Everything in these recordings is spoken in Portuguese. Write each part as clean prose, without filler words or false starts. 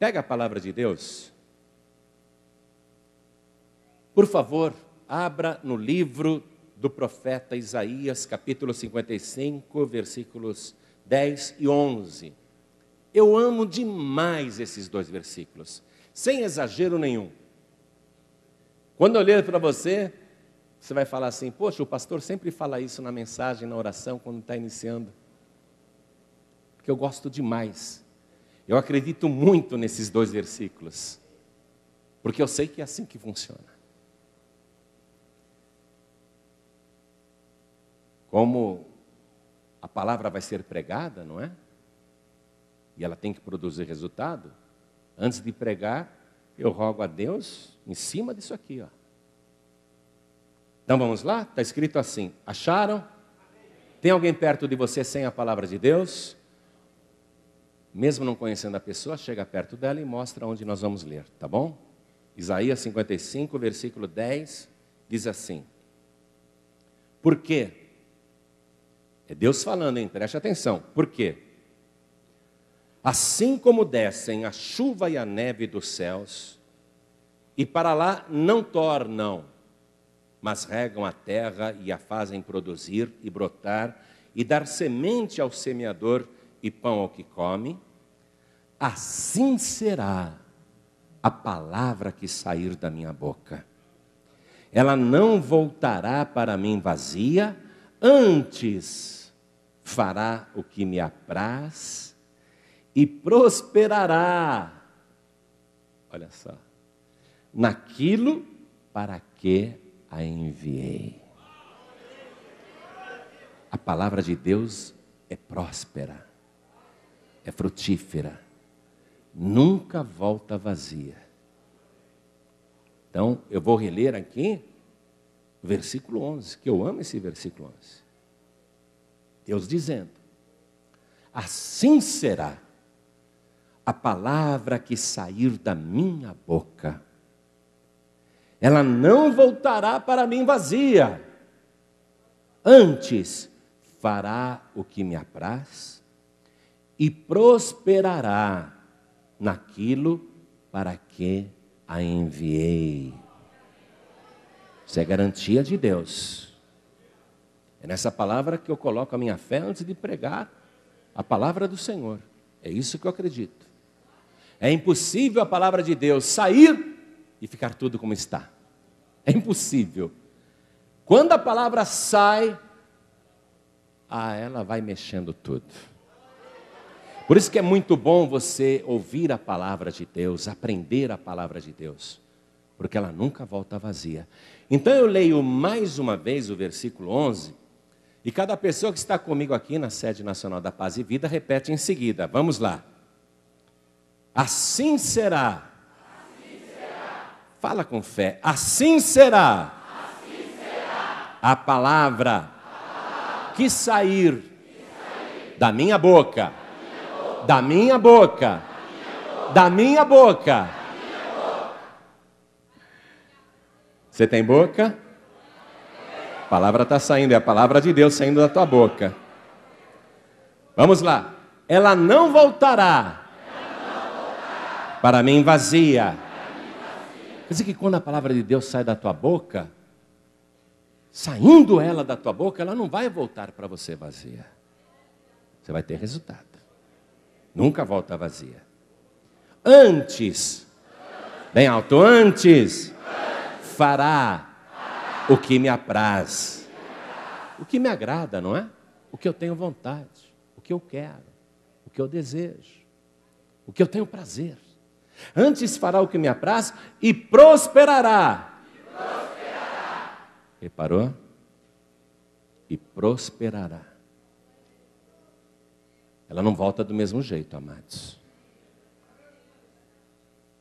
Pega a palavra de Deus. Por favor, abra no livro do profeta Isaías, capítulo 55, versículos 10 e 11. Eu amo demais esses dois versículos, sem exagero nenhum. Quando eu ler para você, você vai falar assim: poxa, o pastor sempre fala isso na mensagem, na oração, quando está iniciando. Porque eu gosto demais. Eu acredito muito nesses dois versículos, porque eu sei que é assim que funciona. Como a palavra vai ser pregada, não é? E ela tem que produzir resultado. Antes de pregar, eu rogo a Deus em cima disso aqui, ó. Então vamos lá? Está escrito assim: acharam? Tem alguém perto de você sem a palavra de Deus? Mesmo não conhecendo a pessoa, chega perto dela e mostra onde nós vamos ler, tá bom? Isaías 55, versículo 10, diz assim: por quê? É Deus falando, hein? Preste atenção. Por quê? Assim como descem a chuva e a neve dos céus, e para lá não tornam, mas regam a terra e a fazem produzir e brotar, e dar semente ao semeador e pão ao que come, assim será a palavra que sair da minha boca. Ela não voltará para mim vazia, antes fará o que me apraz e prosperará. Olha só, naquilo para que a enviei. A palavra de Deus é próspera, é frutífera, nunca volta vazia. Então, eu vou reler aqui o versículo 11, que eu amo esse versículo 11. Deus dizendo: assim será a palavra que sair da minha boca. Ela não voltará para mim vazia, antes fará o que me apraz e prosperará naquilo para que a enviei. Isso é garantia de Deus. É nessa palavra que eu coloco a minha fé antes de pregar a palavra do Senhor. É isso que eu acredito. É impossível a palavra de Deus sair e ficar tudo como está. É impossível. Quando a palavra sai, ela vai mexendo tudo. Por isso que é muito bom você ouvir a palavra de Deus, aprender a palavra de Deus, porque ela nunca volta vazia. Então eu leio mais uma vez o versículo 11, e cada pessoa que está comigo aqui na Sede Nacional da Paz e Vida repete em seguida. Vamos lá. Assim será. Assim será. Fala com fé. Assim será. Assim será. A palavra que sair da minha boca. Da minha boca. Da minha boca. Você tem boca? A palavra está saindo, é a palavra de Deus saindo da tua boca. Vamos lá. Ela não voltará para mim vazia. Quer dizer que quando a palavra de Deus sai da tua boca, saindo ela da tua boca, ela não vai voltar para você vazia. Você vai ter resultado. Nunca volta vazia. Antes, bem alto, antes fará o que me apraz. O que me agrada, não é? O que eu tenho vontade, o que eu quero, o que eu desejo, o que eu tenho prazer. Antes fará o que me apraz e prosperará. Reparou? E prosperará. Ela não volta do mesmo jeito, amados.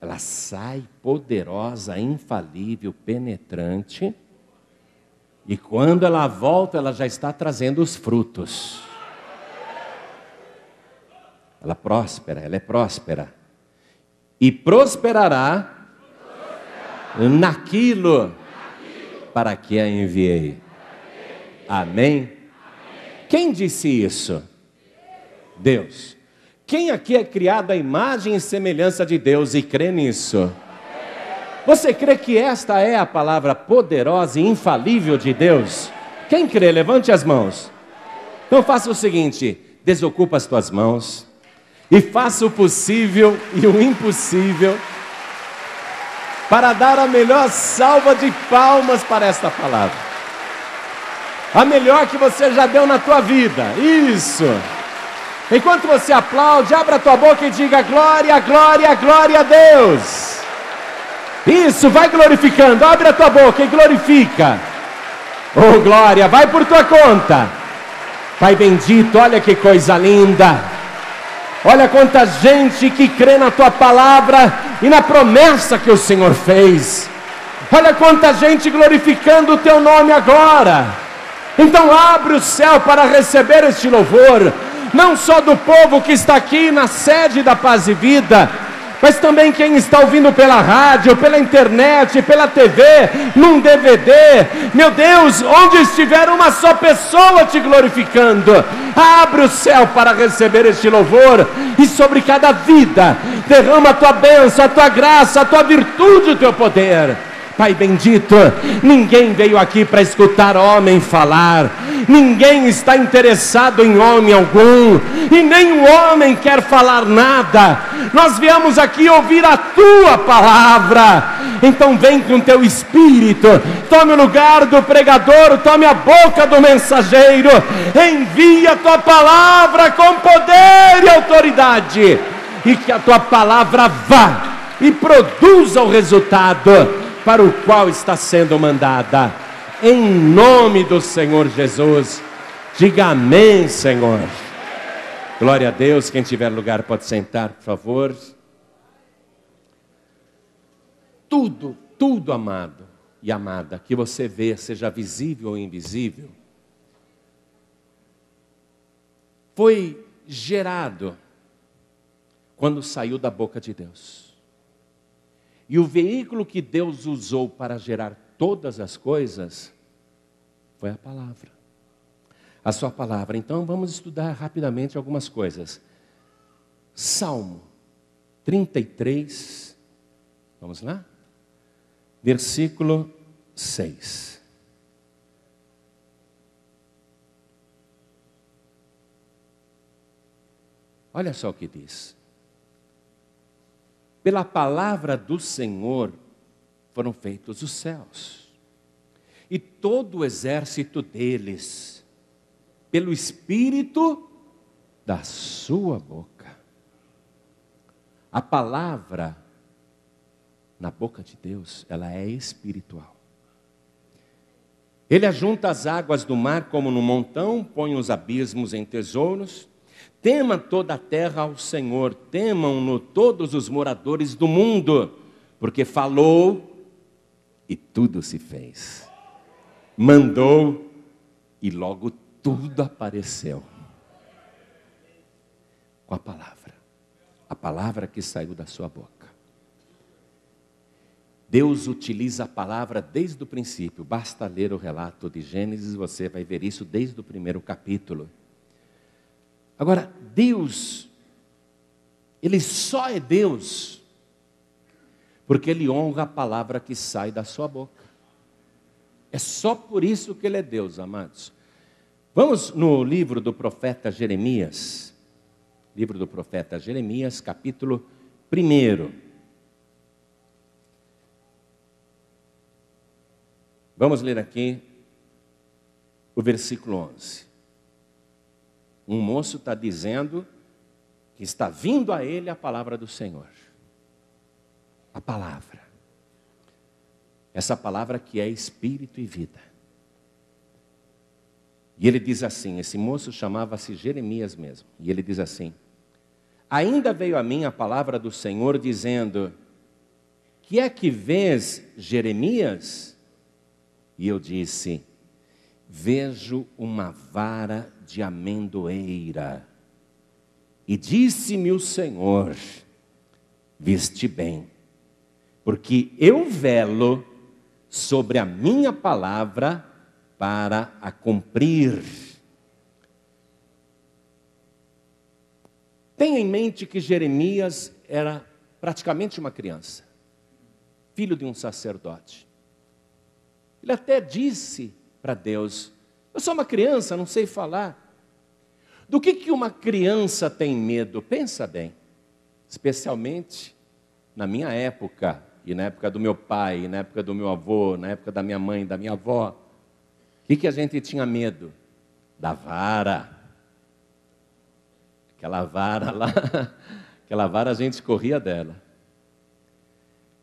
Ela sai poderosa, infalível, penetrante. E quando ela volta, ela já está trazendo os frutos. Ela próspera, ela é próspera. E prosperará naquilo para que a enviei. Amém? Quem disse isso? Deus. Quem aqui é criado à imagem e semelhança de Deus e crê nisso? Você crê que esta é a palavra poderosa e infalível de Deus? Quem crê? Levante as mãos. Então faça o seguinte, desocupa as tuas mãos e faça o possível e o impossível para dar a melhor salva de palmas para esta palavra. A melhor que você já deu na tua vida. Isso. Enquanto você aplaude, abra a tua boca e diga glória, glória, glória a Deus. Isso, vai glorificando, abre a tua boca e glorifica. Oh glória, vai por tua conta. Pai bendito, olha que coisa linda. Olha quanta gente que crê na tua palavra e na promessa que o Senhor fez. Olha quanta gente glorificando o teu nome agora. Então abre o céu para receber este louvor, não só do povo que está aqui na sede da Paz e Vida, mas também quem está ouvindo pela rádio, pela internet, pela TV, num DVD. Meu Deus, onde estiver uma só pessoa te glorificando, abre o céu para receber este louvor, e sobre cada vida, derrama a tua bênção, a tua graça, a tua virtude, o teu poder. Pai bendito, ninguém veio aqui para escutar homem falar, ninguém está interessado em homem algum, e nem o homem quer falar nada. Nós viemos aqui ouvir a tua palavra. Então vem com teu espírito, tome o lugar do pregador, tome a boca do mensageiro, envia a tua palavra com poder e autoridade, e que a tua palavra vá e produza o resultado para o qual está sendo mandada, em nome do Senhor Jesus. Diga amém, Senhor. Glória a Deus. Quem tiver lugar pode sentar, por favor. Tudo, amado e amada, que você vê, seja visível ou invisível, foi gerado quando saiu da boca de Deus. E o veículo que Deus usou para gerar todas as coisas foi a palavra. A sua palavra. Então vamos estudar rapidamente algumas coisas. Salmo 33, vamos lá? Versículo 6. Olha só o que diz. Pela palavra do Senhor foram feitos os céus, e todo o exército deles, pelo Espírito da sua boca. A palavra na boca de Deus, ela é espiritual. Ele ajunta as águas do mar como no montão, põe os abismos em tesouros. Tema toda a terra ao Senhor, temam-no todos os moradores do mundo, porque falou e tudo se fez. Mandou e logo tudo apareceu. Com a palavra que saiu da sua boca. Deus utiliza a palavra desde o princípio. Basta ler o relato de Gênesis, você vai ver isso desde o primeiro capítulo. Agora, Deus, Ele só é Deus porque Ele honra a palavra que sai da sua boca. É só por isso que Ele é Deus, amados. Vamos no livro do profeta Jeremias. Livro do profeta Jeremias, capítulo 1. Vamos ler aqui o versículo 11. Um moço está dizendo que está vindo a ele a palavra do Senhor. A palavra. Essa palavra que é espírito e vida. E ele diz assim, esse moço chamava-se Jeremias mesmo. E ele diz assim: ainda veio a mim a palavra do Senhor dizendo: que é que vês, Jeremias? E eu disse: vejo uma vara de amendoeira. E disse-me o Senhor: viste bem, porque eu velo sobre a minha palavra para a cumprir. Tenha em mente que Jeremias era praticamente uma criança, filho de um sacerdote. Ele até disse para Deus: eu sou uma criança, não sei falar. Do que uma criança tem medo? Pensa bem, especialmente na minha época, e na época do meu pai, e na época do meu avô, na época da minha mãe, da minha avó. O que a gente tinha medo? Da vara. Aquela vara lá, aquela vara a gente corria dela.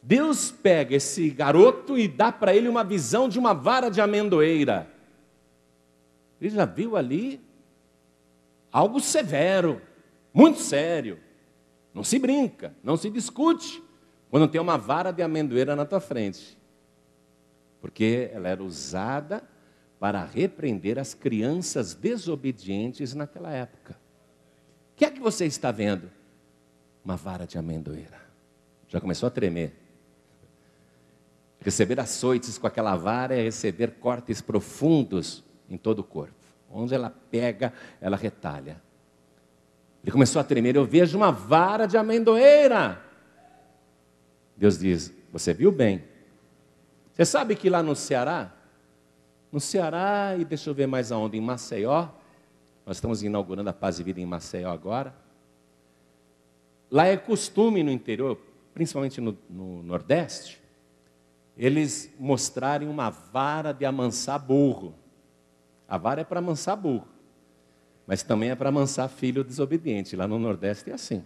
Deus pega esse garoto e dá para ele uma visão de uma vara de amendoeira. Ele já viu ali algo severo, muito sério. Não se brinca, não se discute quando tem uma vara de amendoeira na tua frente. Porque ela era usada para repreender as crianças desobedientes naquela época. O que é que você está vendo? Uma vara de amendoeira. Já começou a tremer. Receber açoites com aquela vara é receber cortes profundos em todo o corpo. Onde ela pega, ela retalha. Ele começou a tremer. Eu vejo uma vara de amendoeira. Deus diz: você viu bem. Você sabe que lá no Ceará, e deixa eu ver mais aonde, em Maceió, nós estamos inaugurando a Paz e Vida em Maceió agora. Lá é costume no interior, principalmente no Nordeste, eles mostrarem uma vara de amansar burro. A vara é para amansar burro, mas também é para amansar filho desobediente. Lá no Nordeste é assim.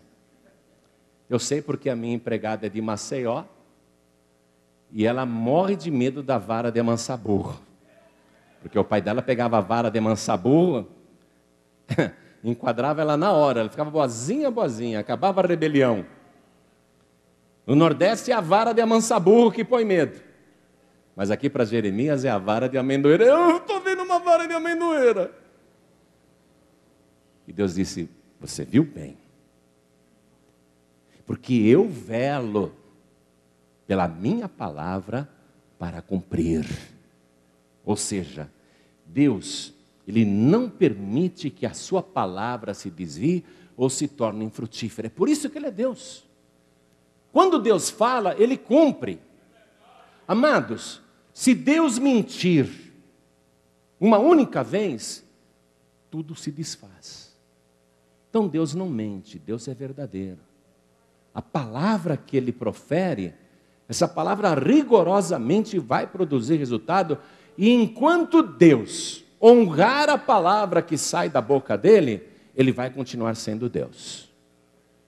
Eu sei porque a minha empregada é de Maceió e ela morre de medo da vara de amansar burro. Porque o pai dela pegava a vara de amansar burro, enquadrava ela na hora, ela ficava boazinha, acabava a rebelião. No Nordeste é a vara de amansar burro que põe medo. Mas aqui para Jeremias é a vara de amendoeira. Eu estou vendo uma vara de amendoeira. E Deus disse: você viu bem. Porque eu velo pela minha palavra para cumprir. Ou seja, Deus, Ele não permite que a sua palavra se desvie ou se torne infrutífera. É por isso que Ele é Deus. Quando Deus fala, Ele cumpre. Amados, se Deus mentir uma única vez, tudo se desfaz. Então Deus não mente, Deus é verdadeiro. A palavra que Ele profere, essa palavra rigorosamente vai produzir resultado. E enquanto Deus honrar a palavra que sai da boca dele, Ele vai continuar sendo Deus.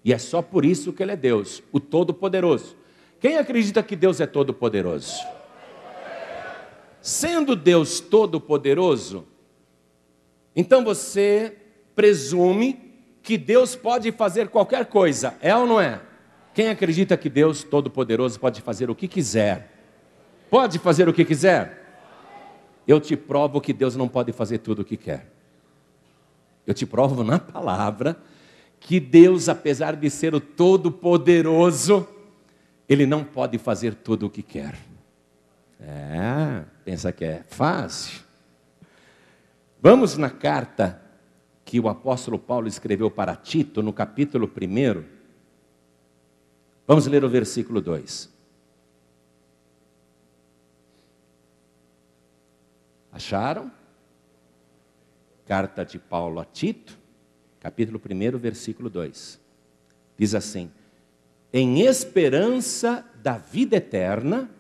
E é só por isso que Ele é Deus, o Todo-Poderoso. Quem acredita que Deus é Todo-Poderoso? Sendo Deus Todo-Poderoso, então você presume que Deus pode fazer qualquer coisa, é ou não é? Quem acredita que Deus Todo-Poderoso pode fazer o que quiser? Pode fazer o que quiser? Eu te provo que Deus não pode fazer tudo o que quer. Eu te provo na palavra que Deus, apesar de ser o Todo-Poderoso, Ele não pode fazer tudo o que quer. Pensa que é fácil? Vamos na carta que o apóstolo Paulo escreveu para Tito, no capítulo 1. Vamos ler o versículo 2. Acharam? Carta de Paulo a Tito, capítulo 1, versículo 2. Diz assim: em esperança da vida eterna,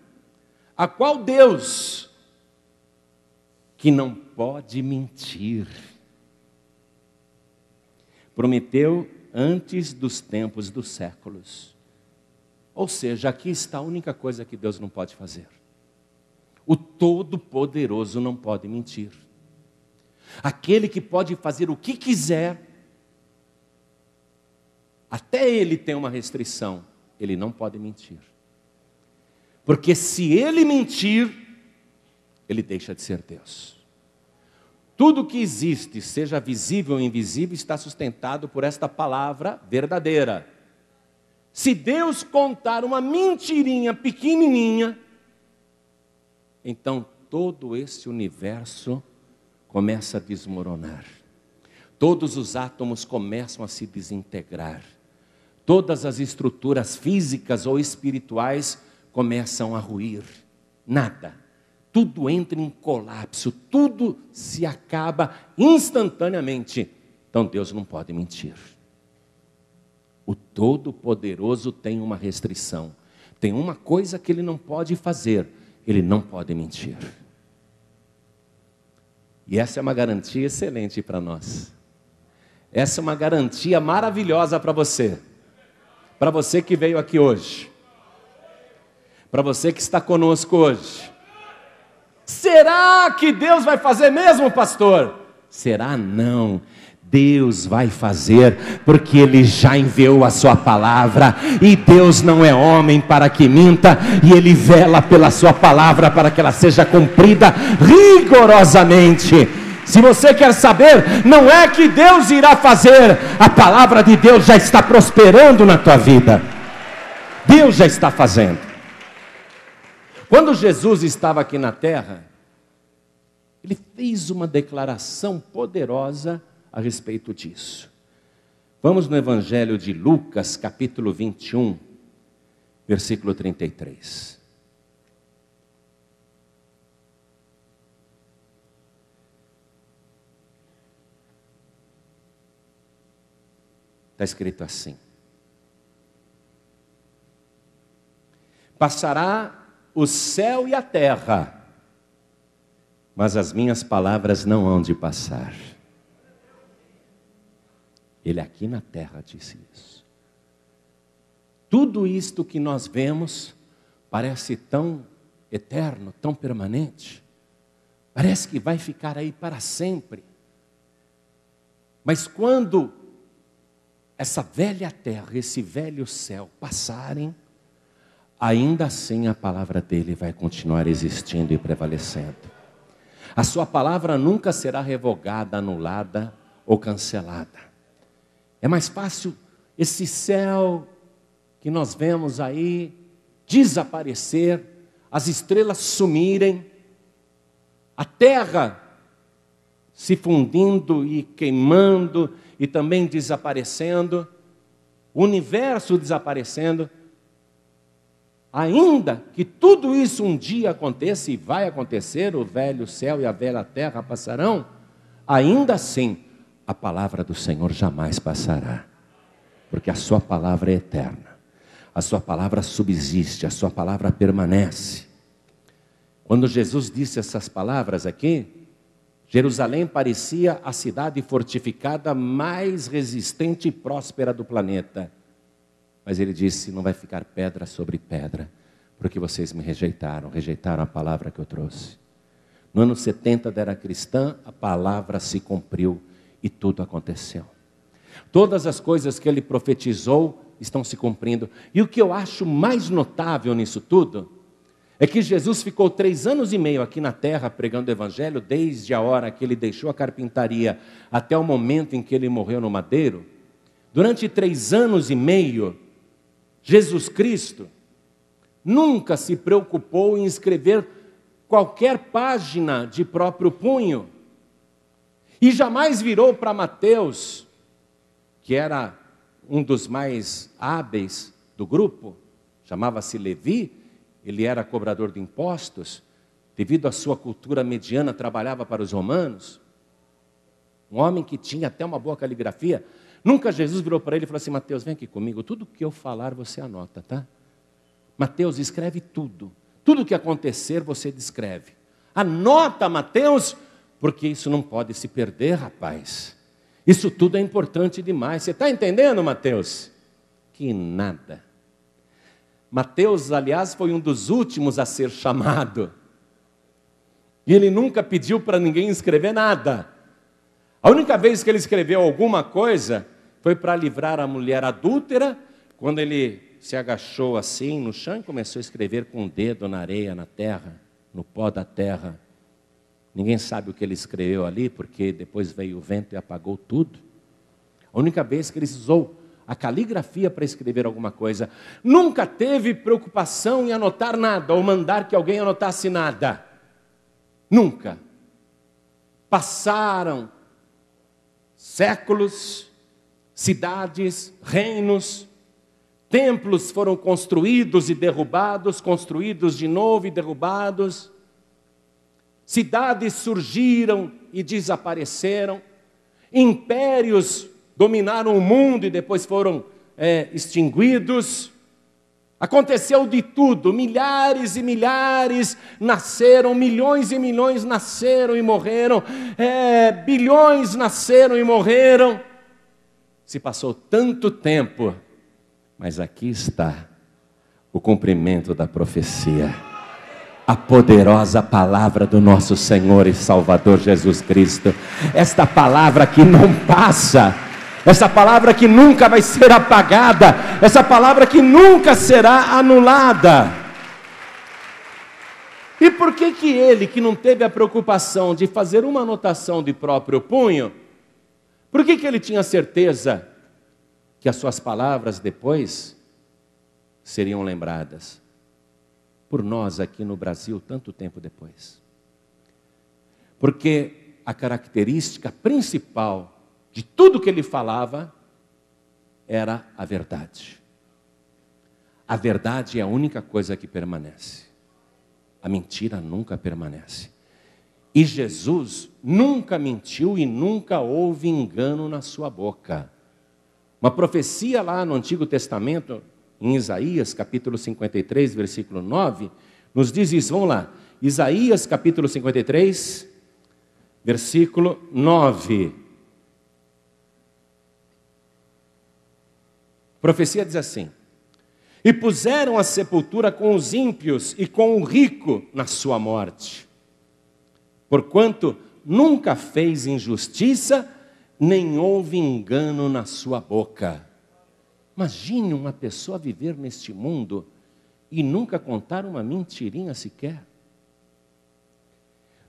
a qual Deus, que não pode mentir, prometeu antes dos tempos dos séculos. Ou seja, aqui está a única coisa que Deus não pode fazer. O Todo-Poderoso não pode mentir. Aquele que pode fazer o que quiser, até ele tem uma restrição: ele não pode mentir. Porque se ele mentir, ele deixa de ser Deus. Tudo que existe, seja visível ou invisível, está sustentado por esta palavra verdadeira. Se Deus contar uma mentirinha pequenininha, então todo esse universo começa a desmoronar. todos os átomos começam a se desintegrar. Todas as estruturas físicas ou espirituais começam a ruir. Nada. Tudo entra em colapso, tudo se acaba instantaneamente. Então Deus não pode mentir. O Todo-Poderoso tem uma restrição. Tem uma coisa que Ele não pode fazer. Ele não pode mentir. E essa é uma garantia excelente para nós. Essa é uma garantia maravilhosa para você. Para você que veio aqui hoje. Para você que está conosco hoje. Será que Deus vai fazer mesmo, pastor? Será não. Deus vai fazer, porque Ele já enviou a sua palavra, e Deus não é homem para que minta, e Ele vela pela sua palavra para que ela seja cumprida rigorosamente. Se você quer saber, não é que Deus irá fazer, a palavra de Deus já está prosperando na tua vida. Deus já está fazendo. Quando Jesus estava aqui na terra, Ele fez uma declaração poderosa a respeito disso. Vamos no Evangelho de Lucas, capítulo 21, versículo 33. Está escrito assim: passará o céu e a terra, mas as minhas palavras não hão de passar. Ele aqui na terra disse isso. Tudo isto que nós vemos parece tão eterno, tão permanente. Parece que vai ficar aí para sempre. Mas quando essa velha terra, esse velho céu passarem, ainda assim a palavra dele vai continuar existindo e prevalecendo. A sua palavra nunca será revogada, anulada ou cancelada. É mais fácil esse céu que nós vemos aí desaparecer, as estrelas sumirem, a terra se fundindo e queimando e também desaparecendo, o universo desaparecendo. Ainda que tudo isso um dia aconteça, e vai acontecer, o velho céu e a velha terra passarão, ainda assim, a palavra do Senhor jamais passará, porque a sua palavra é eterna, a sua palavra subsiste, a sua palavra permanece. Quando Jesus disse essas palavras aqui, Jerusalém parecia a cidade fortificada mais resistente e próspera do planeta. Mas ele disse: não vai ficar pedra sobre pedra, porque vocês me rejeitaram a palavra que eu trouxe. No ano 70 da era cristã, a palavra se cumpriu e tudo aconteceu. Todas as coisas que ele profetizou estão se cumprindo. E o que eu acho mais notável nisso tudo é que Jesus ficou 3 anos e meio aqui na terra pregando o evangelho, desde a hora que ele deixou a carpintaria até o momento em que ele morreu no madeiro. Durante 3 anos e meio, Jesus Cristo nunca se preocupou em escrever qualquer página de próprio punho. E jamais virou para Mateus, que era um dos mais hábeis do grupo, chamava-se Levi, ele era cobrador de impostos, devido à sua cultura mediana, trabalhava para os romanos. Um homem que tinha até uma boa caligrafia. Nunca Jesus virou para ele e falou assim: Mateus, vem aqui comigo, tudo que eu falar você anota, tá? Mateus, escreve tudo. Tudo que acontecer você descreve. Anota, Mateus, porque isso não pode se perder, rapaz. Isso tudo é importante demais. Você está entendendo, Mateus? Que nada. Mateus, aliás, foi um dos últimos a ser chamado. E ele nunca pediu para ninguém escrever nada. A única vez que ele escreveu alguma coisa foi para livrar a mulher adúltera, quando ele se agachou assim no chão e começou a escrever com o dedo na areia, na terra, no pó da terra. Ninguém sabe o que ele escreveu ali, porque depois veio o vento e apagou tudo. A única vez que ele usou a caligrafia para escrever alguma coisa. Nunca teve preocupação em anotar nada, ou mandar que alguém anotasse nada. Nunca. Passaram séculos, cidades, reinos, templos foram construídos e derrubados, construídos de novo e derrubados. Cidades surgiram e desapareceram. Impérios dominaram o mundo e depois foram extinguidos. Aconteceu de tudo, milhares e milhares nasceram, milhões e milhões nasceram e morreram, bilhões nasceram e morreram. Se passou tanto tempo, mas aqui está o cumprimento da profecia. A poderosa palavra do nosso Senhor e Salvador Jesus Cristo. Esta palavra que não passa, essa palavra que nunca vai ser apagada, essa palavra que nunca será anulada. E por que ele, que não teve a preocupação de fazer uma anotação de próprio punho, por que ele tinha certeza que as suas palavras depois seriam lembradas? Por nós aqui no Brasil, tanto tempo depois. Porque a característica principal de tudo que ele falava era a verdade. A verdade é a única coisa que permanece. A mentira nunca permanece. E Jesus nunca mentiu e nunca houve engano na sua boca. Uma profecia lá no Antigo Testamento, em Isaías, capítulo 53, versículo 9, nos diz isso. Vamos lá. Isaías, capítulo 53, versículo 9. A profecia diz assim: e puseram a sepultura com os ímpios e com o rico na sua morte, porquanto nunca fez injustiça, nem houve engano na sua boca. Imagine uma pessoa viver neste mundo e nunca contar uma mentirinha sequer.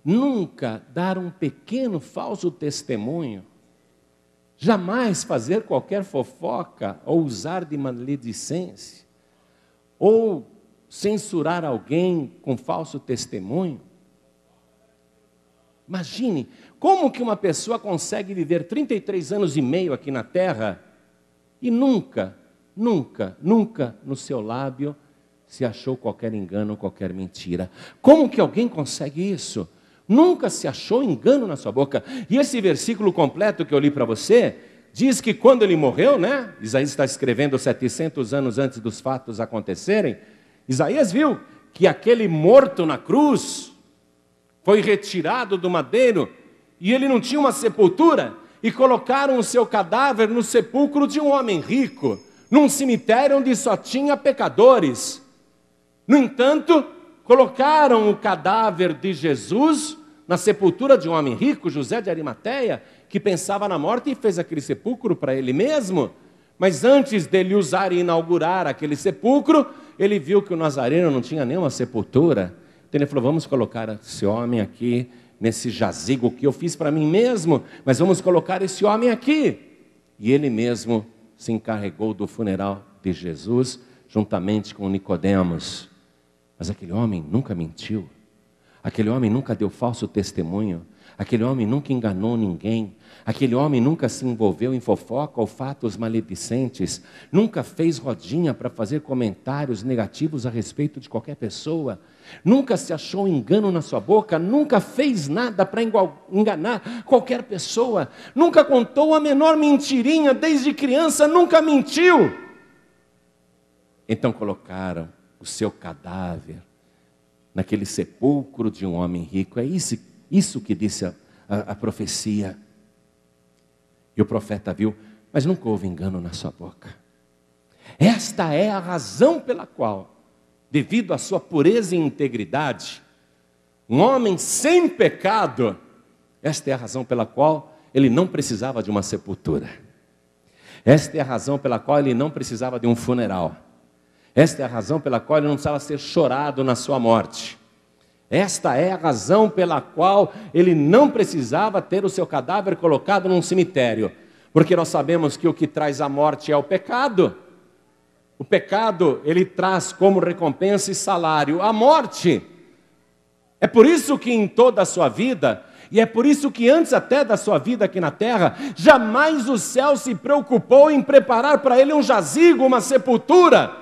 Nunca dar um pequeno falso testemunho. Jamais fazer qualquer fofoca ou usar de maledicência. Ou censurar alguém com falso testemunho. Imagine, como que uma pessoa consegue viver 33 anos e meio aqui na Terra e nunca no seu lábio se achou qualquer engano, qualquer mentira? Como que alguém consegue isso? Nunca se achou engano na sua boca. E esse versículo completo que eu li para você, diz que quando ele morreu, né? Isaías está escrevendo 700 anos antes dos fatos acontecerem. Isaías viu que aquele morto na cruz foi retirado do madeiro e ele não tinha uma sepultura, e colocaram o seu cadáver no sepulcro de um homem rico, num cemitério onde só tinha pecadores. No entanto, colocaram o cadáver de Jesus na sepultura de um homem rico, José de Arimateia, que pensava na morte e fez aquele sepulcro para ele mesmo. Mas antes dele usar e inaugurar aquele sepulcro, ele viu que o Nazareno não tinha nenhuma sepultura. Então ele falou: vamos colocar esse homem aqui nesse jazigo que eu fiz para mim mesmo, mas vamos colocar esse homem aqui. E ele mesmo se encarregou do funeral de Jesus, juntamente com Nicodemos. Mas aquele homem nunca mentiu, aquele homem nunca deu falso testemunho, aquele homem nunca enganou ninguém, aquele homem nunca se envolveu em fofoca ou fatos maledicentes, nunca fez rodinha para fazer comentários negativos a respeito de qualquer pessoa, nunca se achou engano na sua boca, nunca fez nada para enganar qualquer pessoa, nunca contou a menor mentirinha desde criança, nunca mentiu. Então colocaram o seu cadáver naquele sepulcro de um homem rico. É isso que disse a profecia. E o profeta viu, mas nunca houve engano na sua boca. Esta é a razão pela qual, devido à sua pureza e integridade, um homem sem pecado, esta é a razão pela qual ele não precisava de uma sepultura. Esta é a razão pela qual ele não precisava de um funeral. Esta é a razão pela qual ele não precisava ser chorado na sua morte. Esta é a razão pela qual ele não precisava ter o seu cadáver colocado num cemitério. Porque nós sabemos que o que traz a morte é o pecado. O pecado, ele traz como recompensa e salário a morte. É por isso que em toda a sua vida, E é por isso que antes até da sua vida aqui na terra, jamais o céu se preocupou em preparar para ele um jazigo, uma sepultura,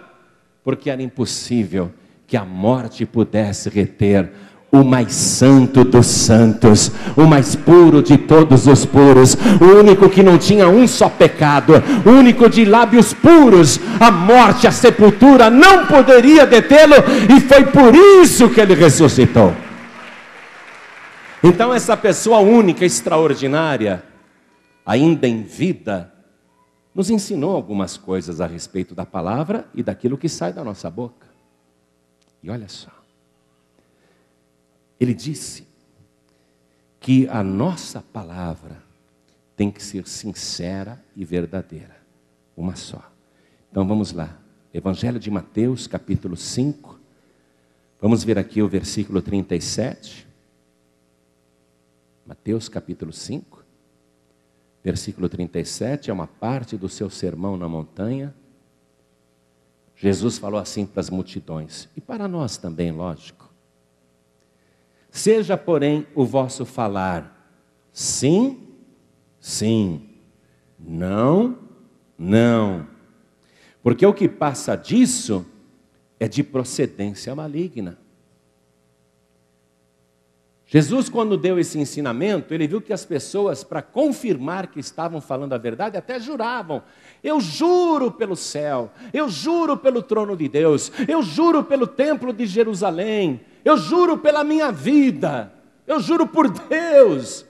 porque era impossível que a morte pudesse reter o mais santo dos santos, o mais puro de todos os puros, o único que não tinha um só pecado, o único de lábios puros. A morte, a sepultura não poderia detê-lo, e foi por isso que ele ressuscitou. Então essa pessoa única, extraordinária, ainda em vida, nos ensinou algumas coisas a respeito da palavra e daquilo que sai da nossa boca. E olha só, ele disse que a nossa palavra tem que ser sincera e verdadeira, uma só. Então vamos lá, Evangelho de Mateus, capítulo 5, vamos ver aqui o versículo 37. Mateus capítulo 5, versículo 37, é uma parte do seu sermão na montanha. Jesus falou assim para as multidões, e para nós também, lógico. Seja, porém, o vosso falar sim, sim, não, não. Porque o que passa disso é de procedência maligna. Jesus, quando deu esse ensinamento, ele viu que as pessoas, para confirmar que estavam falando a verdade, até juravam. Eu juro pelo céu, eu juro pelo trono de Deus, eu juro pelo templo de Jerusalém, eu juro pela minha vida, eu juro por Deus.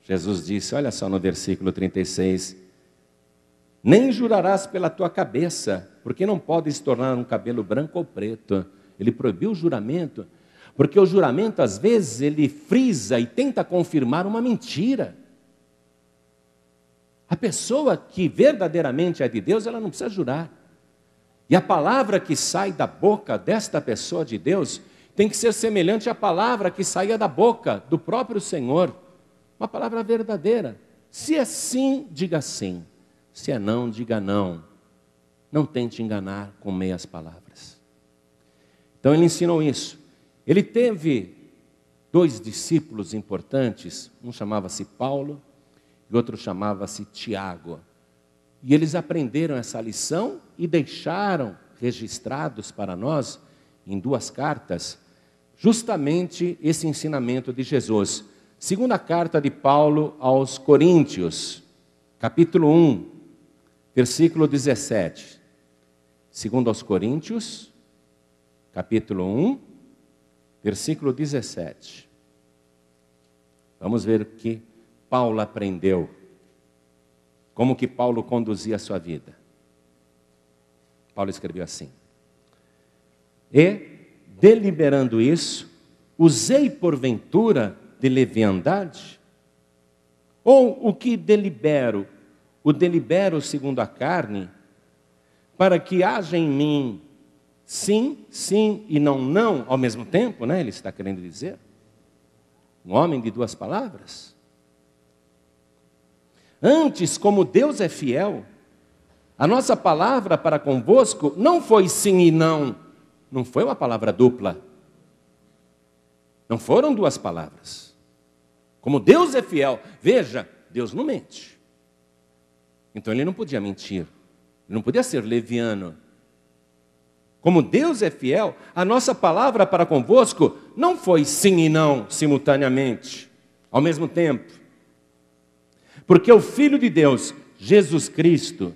Jesus disse, olha só no versículo 36, nem jurarás pela tua cabeça, porque não podes tornar um cabelo branco ou preto. Ele proibiu o juramento, porque o juramento, às vezes, ele frisa e tenta confirmar uma mentira. A pessoa que verdadeiramente é de Deus, ela não precisa jurar. E a palavra que sai da boca desta pessoa de Deus tem que ser semelhante à palavra que saía da boca do próprio Senhor. Uma palavra verdadeira. Se é sim, diga sim. Se é não, diga não. Não tente enganar com meias palavras. Então ele ensinou isso. Ele teve 2 discípulos importantes, um chamava-se Paulo e outro chamava-se Tiago. E eles aprenderam essa lição e deixaram registrados para nós, em 2 cartas, justamente esse ensinamento de Jesus. Segunda carta de Paulo aos Coríntios, capítulo 1, versículo 17. Segundo aos Coríntios, capítulo 1, versículo 17. Vamos ver o que Paulo aprendeu. Como que Paulo conduzia a sua vida. Paulo escreveu assim: e, deliberando isso, usei porventura de leviandade? Ou o que delibero? O delibero segundo a carne, para que haja em mim sim, sim e não, não, ao mesmo tempo, né? Ele está querendo dizer. Um homem de 2 palavras. Antes, como Deus é fiel, a nossa palavra para convosco não foi sim e não. Não foi uma palavra dupla. Não foram 2 palavras. Como Deus é fiel. Veja, Deus não mente. Então ele não podia mentir. Ele não podia ser leviano. Como Deus é fiel, a nossa palavra para convosco não foi sim e não simultaneamente, ao mesmo tempo. Porque o Filho de Deus, Jesus Cristo,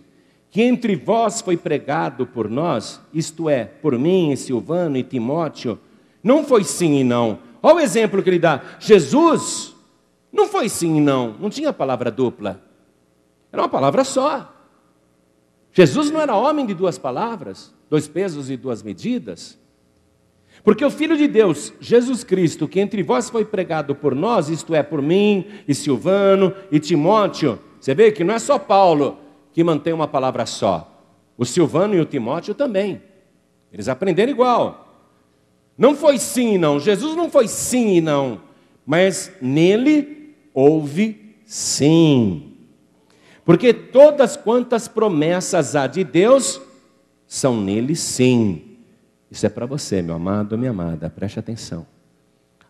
que entre vós foi pregado por nós, isto é, por mim, e Silvano e Timóteo, não foi sim e não. Olha o exemplo que ele dá. Jesus não foi sim e não, não tinha palavra dupla. Era uma palavra só. Jesus não era homem de 2 palavras, 2 pesos e 2 medidas. Porque o Filho de Deus, Jesus Cristo, que entre vós foi pregado por nós, isto é, por mim, e Silvano, e Timóteo. Você vê que não é só Paulo que mantém uma palavra só. O Silvano e o Timóteo também. Eles aprenderam igual. Não foi sim e não. Jesus não foi sim e não. Mas nele houve sim. Porque todas quantas promessas há de Deus, são nele sim. Isso é para você, meu amado, minha amada, preste atenção.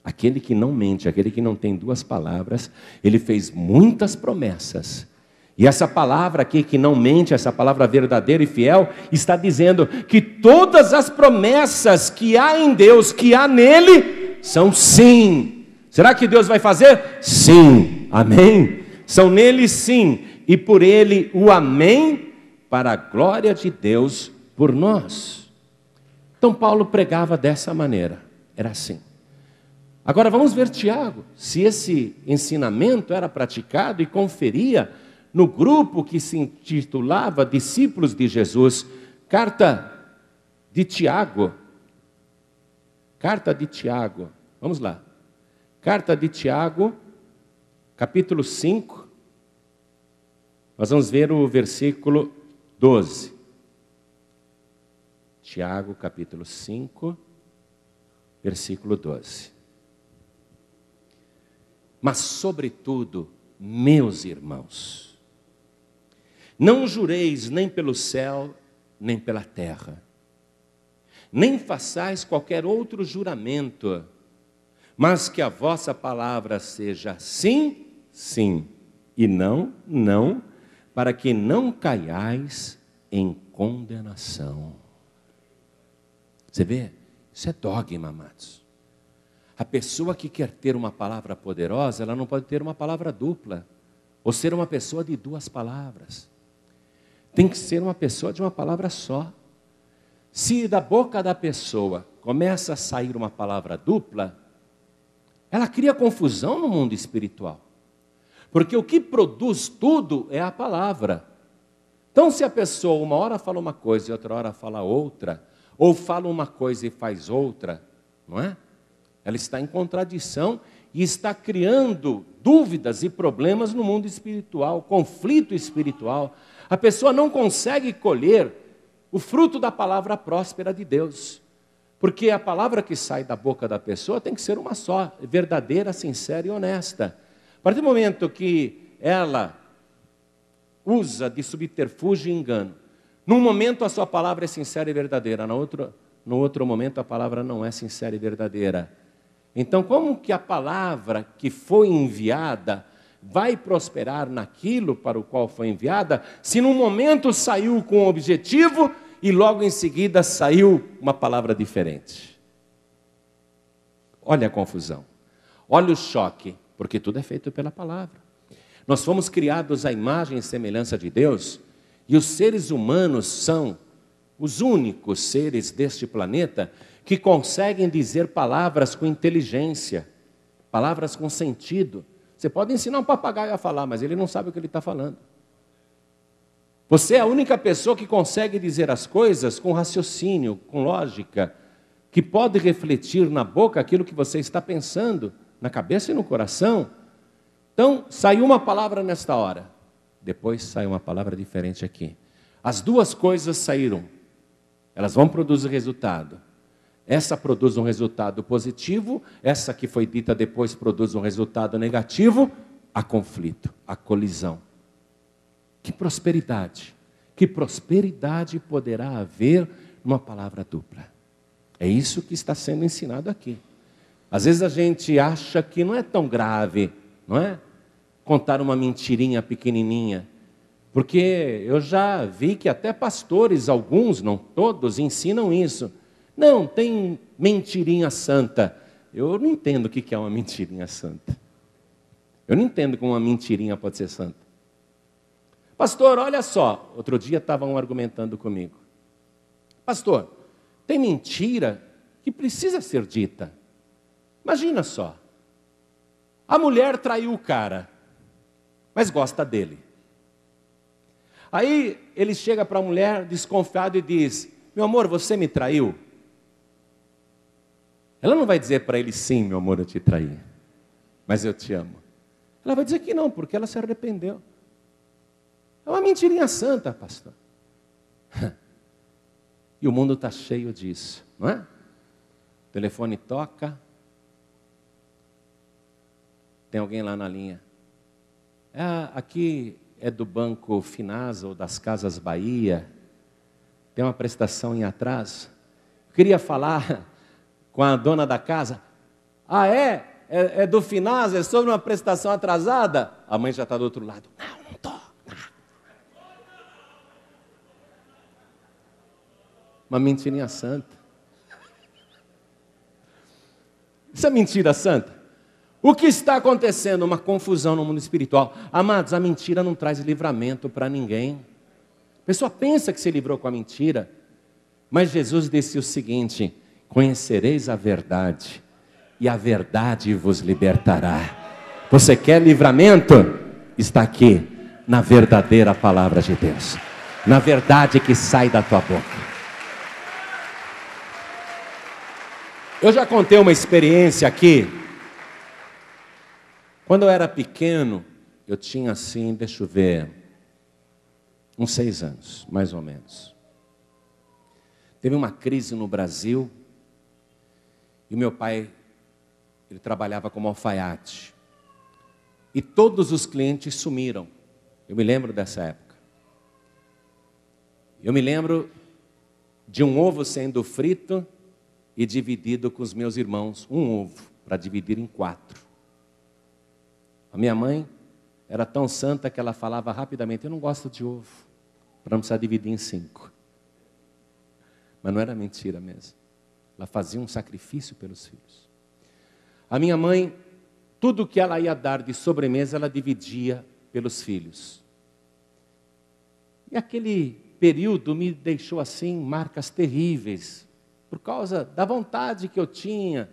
Aquele que não mente, aquele que não tem duas palavras, ele fez muitas promessas. E essa palavra aqui que não mente, essa palavra verdadeira e fiel, está dizendo que todas as promessas que há em Deus, que há nele, são sim. Será que Deus vai fazer? Sim. Amém? São nele sim. E por ele o amém, para a glória de Deus por nós. Então Paulo pregava dessa maneira. Era assim. Agora vamos ver Tiago, se esse ensinamento era praticado e conferia no grupo que se intitulava Discípulos de Jesus. Carta de Tiago. Carta de Tiago. Vamos lá. Carta de Tiago, capítulo 5. Nós vamos ver o versículo 12. Tiago, capítulo 5, versículo 12. Mas, sobretudo, meus irmãos, não jureis nem pelo céu, nem pela terra, nem façais qualquer outro juramento, mas que a vossa palavra seja sim, sim, e não, não, para que não caiais em condenação. Você vê? Isso é dogma, amados. A pessoa que quer ter uma palavra poderosa, ela não pode ter uma palavra dupla, ou ser uma pessoa de duas palavras. Tem que ser uma pessoa de uma palavra só. Se da boca da pessoa começa a sair uma palavra dupla, ela cria confusão no mundo espiritual. Porque o que produz tudo é a palavra. Então, se a pessoa uma hora fala uma coisa e outra hora fala outra, ou fala uma coisa e faz outra, não é? Ela está em contradição e está criando dúvidas e problemas no mundo espiritual, conflito espiritual. A pessoa não consegue colher o fruto da palavra próspera de Deus. Porque a palavra que sai da boca da pessoa tem que ser uma só, verdadeira, sincera e honesta. A partir do momento que ela usa de subterfúgio e engano, num momento a sua palavra é sincera e verdadeira, no outro momento a palavra não é sincera e verdadeira. Então, como que a palavra que foi enviada vai prosperar naquilo para o qual foi enviada, se num momento saiu com um objetivo e logo em seguida saiu uma palavra diferente? Olha a confusão, olha o choque, porque tudo é feito pela palavra. Nós fomos criados à imagem e semelhança de Deus, e os seres humanos são os únicos seres deste planeta que conseguem dizer palavras com inteligência, palavras com sentido. Você pode ensinar um papagaio a falar, mas ele não sabe o que ele está falando. Você é a única pessoa que consegue dizer as coisas com raciocínio, com lógica, que pode refletir na boca aquilo que você está pensando, na cabeça e no coração. Então, saiu uma palavra nesta hora, depois sai uma palavra diferente aqui. As duas coisas saíram, elas vão produzir resultado. Essa produz um resultado positivo, essa que foi dita depois produz um resultado negativo. Há conflito, há colisão. Que prosperidade poderá haver numa palavra dupla? É isso que está sendo ensinado aqui. Às vezes a gente acha que não é tão grave, não é? Contar uma mentirinha pequenininha. Porque eu já vi que até pastores, alguns, não todos, ensinam isso. Não, tem mentirinha santa. Eu não entendo o que é uma mentirinha santa. Eu não entendo como uma mentirinha pode ser santa. Pastor, olha só. Outro dia estavam argumentando comigo. Pastor, tem mentira que precisa ser dita. Imagina só. A mulher traiu o cara, mas gosta dele. Aí ele chega para a mulher desconfiado e diz: meu amor, você me traiu? Ela não vai dizer para ele: sim, meu amor, eu te traí, mas eu te amo. Ela vai dizer que não, porque ela se arrependeu. É uma mentirinha santa, pastor. E o mundo está cheio disso, não é? O telefone toca, tem alguém lá na linha. Aqui é do Banco Finasa ou das Casas Bahia, tem uma prestação em atraso. Eu queria falar com a dona da casa. Ah, é do Finasa, é sobre uma prestação atrasada? A mãe já está do outro lado. Não estou. Uma mentirinha santa. Isso é mentira santa? O que está acontecendo? Uma confusão no mundo espiritual. Amados, a mentira não traz livramento para ninguém. A pessoa pensa que se livrou com a mentira, mas Jesus disse o seguinte: conhecereis a verdade, e a verdade vos libertará. Você quer livramento? Está aqui, na verdadeira palavra de Deus, na verdade que sai da tua boca. Eu já contei uma experiência aqui. Quando eu era pequeno, eu tinha assim, deixa eu ver, uns 6 anos, mais ou menos. Teve uma crise no Brasil, e o meu pai, ele trabalhava como alfaiate. E todos os clientes sumiram. Eu me lembro dessa época. Eu me lembro de um ovo sendo frito e dividido com os meus irmãos. Um ovo, para dividir em 4. A minha mãe era tão santa que ela falava rapidamente: eu não gosto de ovo, para não precisar dividir em 5. Mas não era mentira mesmo. Ela fazia um sacrifício pelos filhos. A minha mãe, tudo que ela ia dar de sobremesa, ela dividia pelos filhos. E aquele período me deixou assim, marcas terríveis, por causa da vontade que eu tinha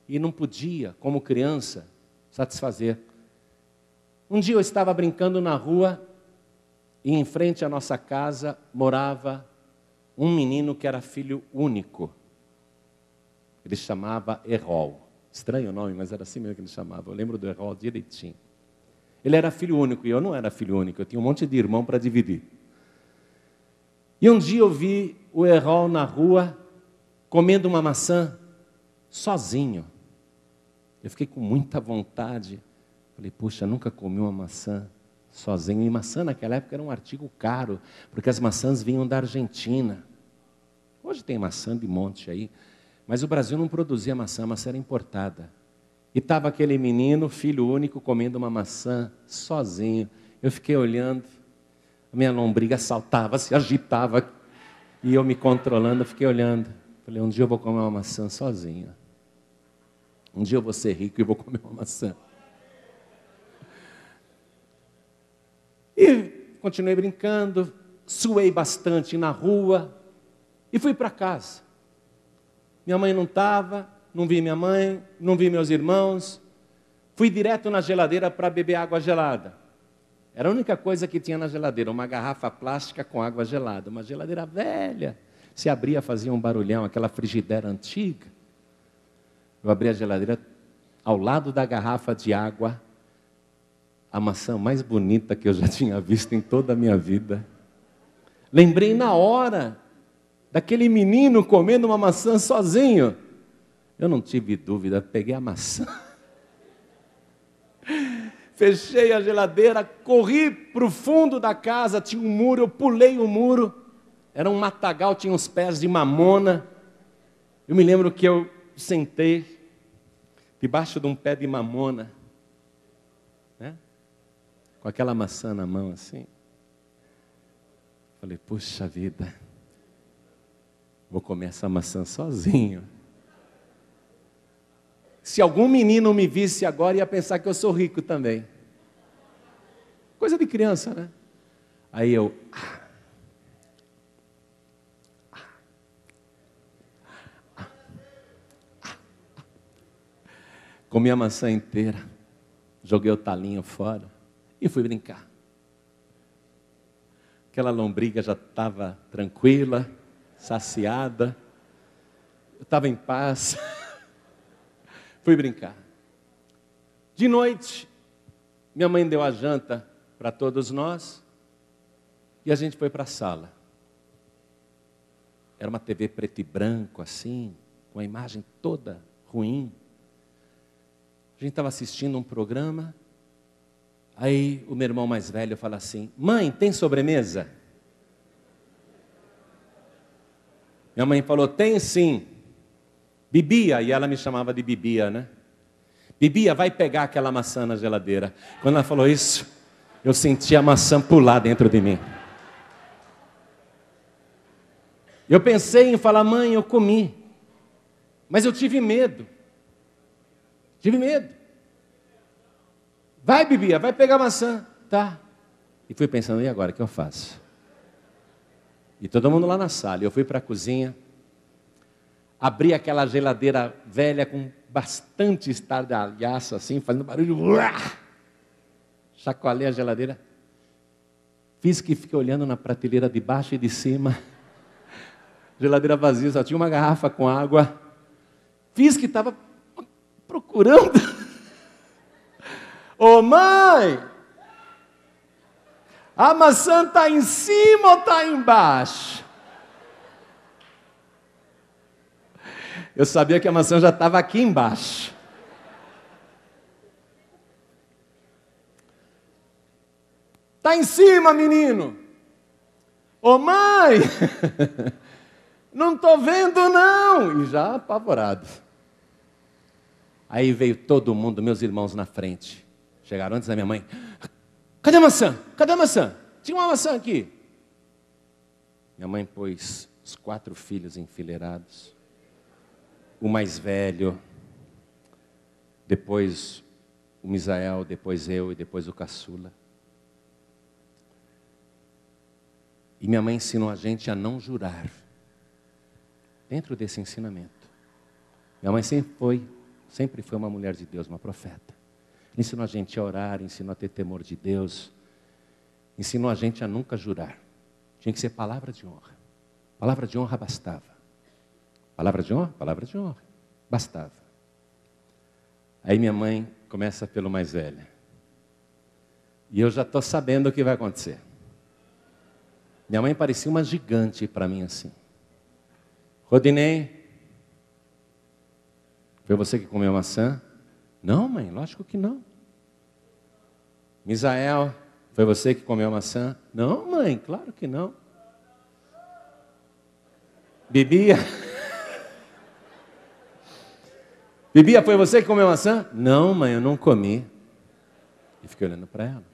e não podia, como criança, satisfazer. Um dia eu estava brincando na rua e em frente à nossa casa morava um menino que era filho único. Ele chamava Errol. Estranho o nome, mas era assim mesmo que ele chamava. Eu lembro do Errol direitinho. Ele era filho único e eu não era filho único. Eu tinha um monte de irmão para dividir. E um dia eu vi o Errol na rua comendo uma maçã sozinho. Eu fiquei com muita vontade. Falei, puxa, nunca comi uma maçã sozinho. E maçã naquela época era um artigo caro, porque as maçãs vinham da Argentina. Hoje tem maçã de monte aí, mas o Brasil não produzia maçã, a maçã era importada. E estava aquele menino, filho único, comendo uma maçã sozinho. Eu fiquei olhando, a minha lombriga saltava, se agitava, e eu me controlando, eu fiquei olhando. Falei, um dia eu vou comer uma maçã sozinho. Um dia eu vou ser rico e vou comer uma maçã. E continuei brincando, suei bastante na rua e fui para casa. Minha mãe não estava, não vi minha mãe, não vi meus irmãos. Fui direto na geladeira para beber água gelada. Era a única coisa que tinha na geladeira, uma garrafa plástica com água gelada. Uma geladeira velha, se abria, fazia um barulhão, aquela frigideira antiga. Eu abri a geladeira, ao lado da garrafa de água, a maçã mais bonita que eu já tinha visto em toda a minha vida. Lembrei na hora daquele menino comendo uma maçã sozinho. Eu não tive dúvida, peguei a maçã. Fechei a geladeira, corri para o fundo da casa, tinha um muro, eu pulei o muro. Era um matagal, tinha uns pés de mamona. Eu me lembro que eu sentei debaixo de um pé de mamona, né? Com aquela maçã na mão assim. Falei, puxa vida, vou comer essa maçã sozinho. Se algum menino me visse agora, ia pensar que eu sou rico também. Coisa de criança, né? Aí eu... comi a maçã inteira, joguei o talinho fora e fui brincar. Aquela lombriga já estava tranquila, saciada, eu estava em paz. Fui brincar. De noite, minha mãe deu a janta para todos nós e a gente foi para a sala. Era uma TV preto e branco assim, com a imagem toda ruim. A gente estava assistindo um programa, aí o meu irmão mais velho fala assim, mãe, tem sobremesa? Minha mãe falou, tem sim. Bibia, e ela me chamava de Bibia, né? Bibia, vai pegar aquela maçã na geladeira. Quando ela falou isso, eu senti a maçã pular dentro de mim. Eu pensei em falar, mãe, eu comi. Mas eu tive medo. Tive medo. Vai, Bibia, vai pegar a maçã. Tá. E fui pensando, e agora, o que eu faço? E todo mundo lá na sala. Eu fui para a cozinha. Abri aquela geladeira velha com bastante estardalhaço, assim, fazendo barulho. Chacoalhei a geladeira. Fiz que fiquei olhando na prateleira de baixo e de cima. Geladeira vazia, só tinha uma garrafa com água. Fiz que estava procurando. Ô mãe! A maçã está em cima ou está embaixo? Eu sabia que a maçã já estava aqui embaixo. Está em cima, menino. Ô mãe! Não estou vendo não. E já apavorado. Aí veio todo mundo, meus irmãos na frente. Chegaram antes da minha mãe. Cadê a maçã? Cadê a maçã? Tinha uma maçã aqui. Minha mãe pôs os 4 filhos enfileirados. O mais velho, depois o Misael, depois eu e depois o caçula. E minha mãe ensinou a gente a não jurar. Dentro desse ensinamento. Minha mãe sempre foi uma mulher de Deus, uma profeta. Ensinou a gente a orar, ensinou a ter temor de Deus. Ensinou a gente a nunca jurar. Tinha que ser palavra de honra. Palavra de honra bastava. Palavra de honra? Palavra de honra. Bastava. Aí minha mãe começa pelo mais velho. E eu já estou sabendo o que vai acontecer. Minha mãe parecia uma gigante para mim assim. Rodinei, foi você que comeu maçã? Não, mãe, lógico que não. Misael, foi você que comeu maçã? Não, mãe, claro que não. Bibia? Bibia, foi você que comeu maçã? Não, mãe, eu não comi. E fiquei olhando para ela.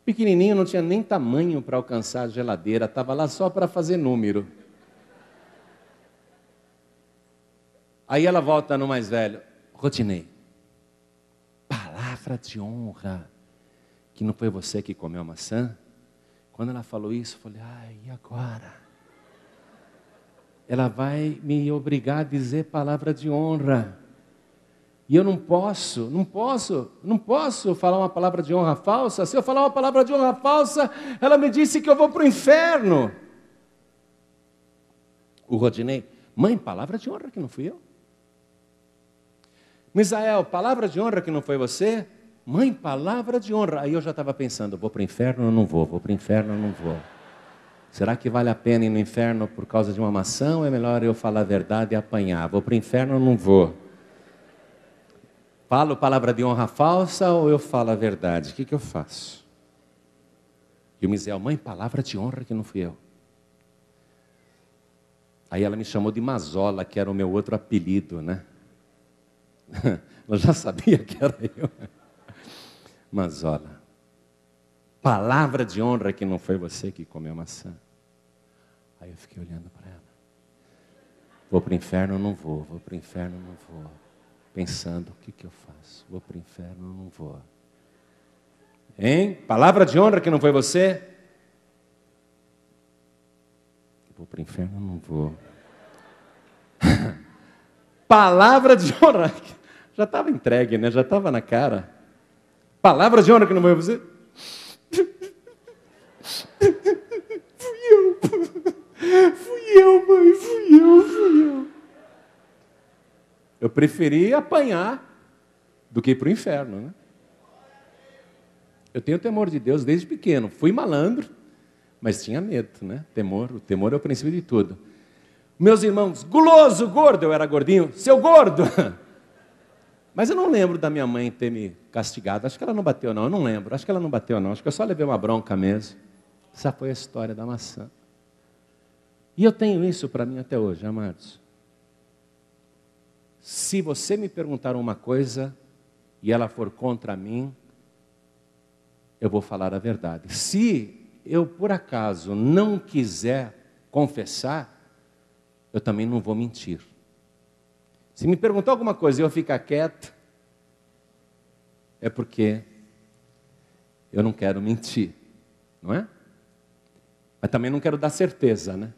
Pequenininho, não tinha nem tamanho para alcançar a geladeira, estava lá só para fazer número. Aí ela volta no mais velho. Rodinei, palavra de honra, que não foi você que comeu a maçã? Quando ela falou isso, eu falei, ai, e agora? Ela vai me obrigar a dizer palavra de honra. E eu não posso falar uma palavra de honra falsa. Se eu falar uma palavra de honra falsa, ela me disse que eu vou para o inferno. O Rodinei, mãe, palavra de honra que não fui eu. Misael, palavra de honra que não foi você? Mãe, palavra de honra. Aí eu já estava pensando, vou para o inferno ou não vou? Vou para o inferno ou não vou? Será que vale a pena ir no inferno por causa de uma maçã ou é melhor eu falar a verdade e apanhar? Vou para o inferno ou não vou? Falo palavra de honra falsa ou eu falo a verdade? O que eu faço? E o Misael, mãe, palavra de honra que não fui eu. Aí ela me chamou de Mazola, que era o meu outro apelido, né? Ela já sabia que era eu. Mazola. Palavra de honra que não foi você que comeu maçã. Aí eu fiquei olhando para ela. Vou para o inferno ou não vou? Vou para o inferno ou não vou? Pensando, o que eu faço? Vou para o inferno ou não vou? Hein? Palavra de honra que não foi você? Vou para o inferno ou não vou? Palavra de honra. Já estava entregue, né? Já estava na cara. Palavra de honra que não foi você? Fui eu, mãe, fui eu. Eu preferi apanhar do que ir para o inferno, né? Eu tenho temor de Deus desde pequeno. Fui malandro, mas tinha medo, né? O temor é o princípio de tudo. Meus irmãos, guloso, gordo, eu era gordinho, seu gordo. Mas eu não lembro da minha mãe ter me castigado. Acho que ela não bateu, não. Eu não lembro. Acho que ela não bateu, não. Acho que eu só levei uma bronca mesmo. Essa foi a história da maçã. E eu tenho isso para mim até hoje, amados. se você me perguntar uma coisa e ela for contra mim, eu vou falar a verdade. Se eu, por acaso, não quiser confessar, eu também não vou mentir. Se me perguntar alguma coisa e eu ficar quieto, é porque eu não quero mentir, não é? Mas também não quero dar certeza, né?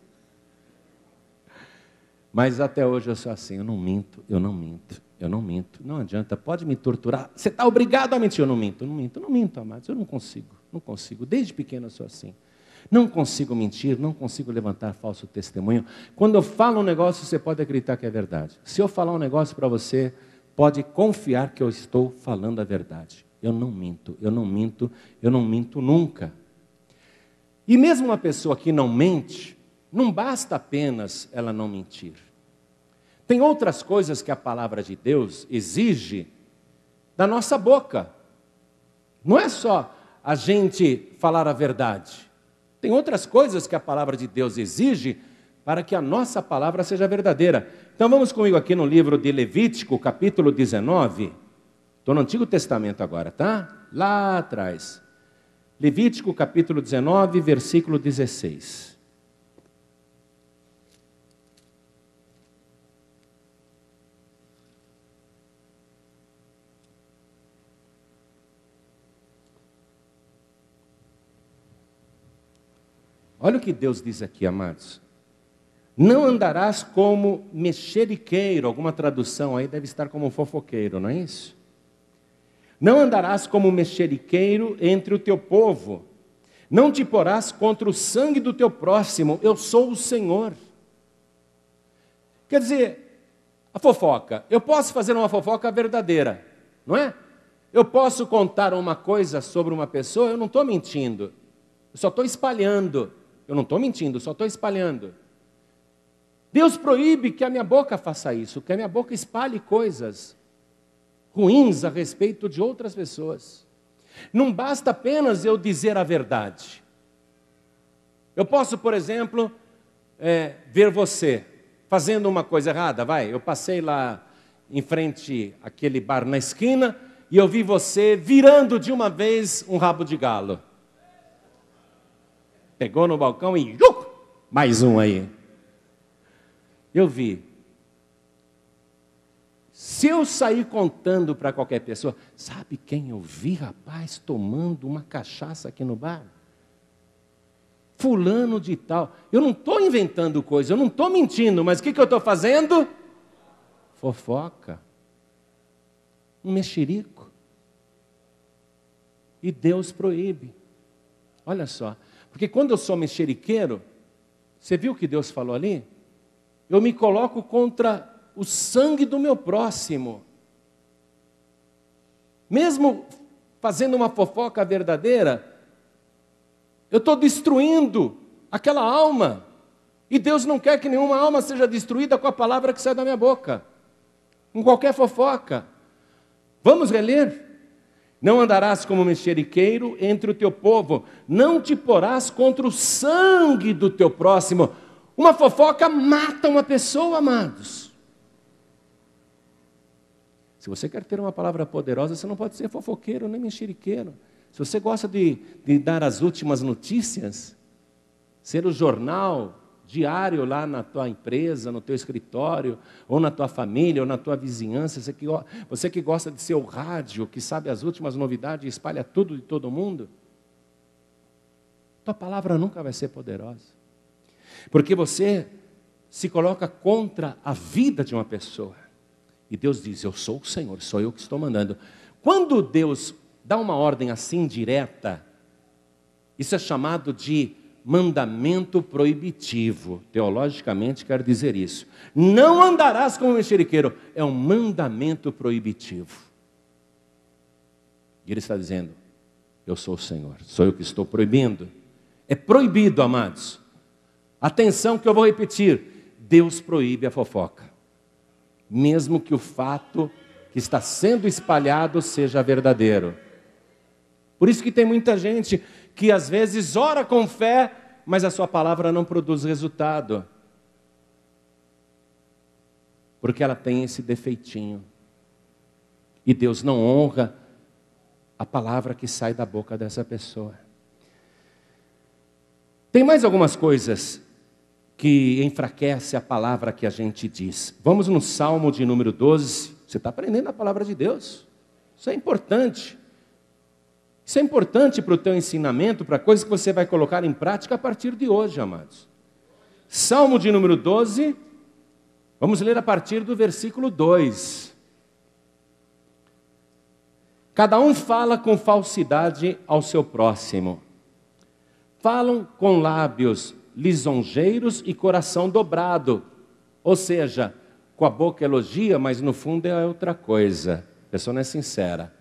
Mas até hoje eu sou assim, eu não minto, eu não minto, eu não minto. Não adianta, pode me torturar. Você está obrigado a mentir, eu não minto, não minto, amados, eu não consigo. Desde pequeno eu sou assim. Não consigo mentir, não consigo levantar falso testemunho. Quando eu falo um negócio, você pode acreditar que é verdade. Se eu falar um negócio para você, pode confiar que eu estou falando a verdade. Eu não minto, eu não minto, eu não minto nunca. E mesmo uma pessoa que não mente, não basta apenas ela não mentir. Tem outras coisas que a palavra de Deus exige da nossa boca. Não é só a gente falar a verdade. Tem outras coisas que a palavra de Deus exige para que a nossa palavra seja verdadeira. Então vamos comigo aqui no livro de Levítico, capítulo 19. Estou no Antigo Testamento agora, tá? Lá atrás. Levítico, capítulo 19, versículo 16. Olha o que Deus diz aqui, amados. Não andarás como mexeriqueiro, alguma tradução aí deve estar como fofoqueiro, não é isso? Não andarás como mexeriqueiro entre o teu povo, não te porás contra o sangue do teu próximo, eu sou o Senhor. Quer dizer, a fofoca, eu posso fazer uma fofoca verdadeira, não é? Eu posso contar uma coisa sobre uma pessoa, eu não estou mentindo, eu só estou espalhando. Eu não estou mentindo, só estou espalhando. Deus proíbe que a minha boca faça isso, que a minha boca espalhe coisas ruins a respeito de outras pessoas. Não basta apenas eu dizer a verdade. Eu posso, por exemplo, ver você fazendo uma coisa errada, eu passei lá em frente àquele bar na esquina e eu vi você virando de uma vez um rabo de galo. Pegou no balcão e mais um aí. Eu vi. Se eu sair contando para qualquer pessoa, sabe quem eu vi, rapaz, tomando uma cachaça aqui no bar? Fulano de tal. Eu não estou inventando coisa, eu não estou mentindo, mas o que eu estou fazendo? Fofoca. Um mexerico. E Deus proíbe. Olha só. Porque quando eu sou mexeriqueiro, você viu o que Deus falou ali? Eu me coloco contra o sangue do meu próximo. Mesmo fazendo uma fofoca verdadeira, eu estou destruindo aquela alma. E Deus não quer que nenhuma alma seja destruída com a palavra que sai da minha boca. Com qualquer fofoca. Vamos reler? Não andarás como mexeriqueiro entre o teu povo, não te porás contra o sangue do teu próximo. Uma fofoca mata uma pessoa, amados. Se você quer ter uma palavra poderosa, você não pode ser fofoqueiro nem mexeriqueiro. Se você gosta de dar as últimas notícias, ser o jornal diário lá na tua empresa, no teu escritório, ou na tua família, ou na tua vizinhança, você que gosta de ser o rádio, que sabe as últimas novidades e espalha tudo de todo mundo, tua palavra nunca vai ser poderosa. Porque você se coloca contra a vida de uma pessoa. E Deus diz, eu sou o Senhor, sou eu que estou mandando. Quando Deus dá uma ordem assim direta, isso é chamado de mandamento proibitivo. Teologicamente quer dizer isso. Não andarás como mexeriqueiro. É um mandamento proibitivo. E ele está dizendo, eu sou o Senhor, sou eu que estou proibindo. É proibido, amados. Atenção que eu vou repetir. Deus proíbe a fofoca. Mesmo que o fato que está sendo espalhado seja verdadeiro. Por isso que tem muita gente que às vezes ora com fé, mas a sua palavra não produz resultado. porque ela tem esse defeitinho. E Deus não honra a palavra que sai da boca dessa pessoa. Tem mais algumas coisas que enfraquecem a palavra que a gente diz. Vamos no Salmo de número 12. Você está aprendendo a palavra de Deus. Isso é importante. Isso é importante para o teu ensinamento, para coisas que você vai colocar em prática a partir de hoje, amados. Salmo de número 12, vamos ler a partir do versículo 2. Cada um fala com falsidade ao seu próximo. Falam com lábios lisonjeiros e coração dobrado. Ou seja, com a boca elogia, mas no fundo é outra coisa. A pessoa não é sincera.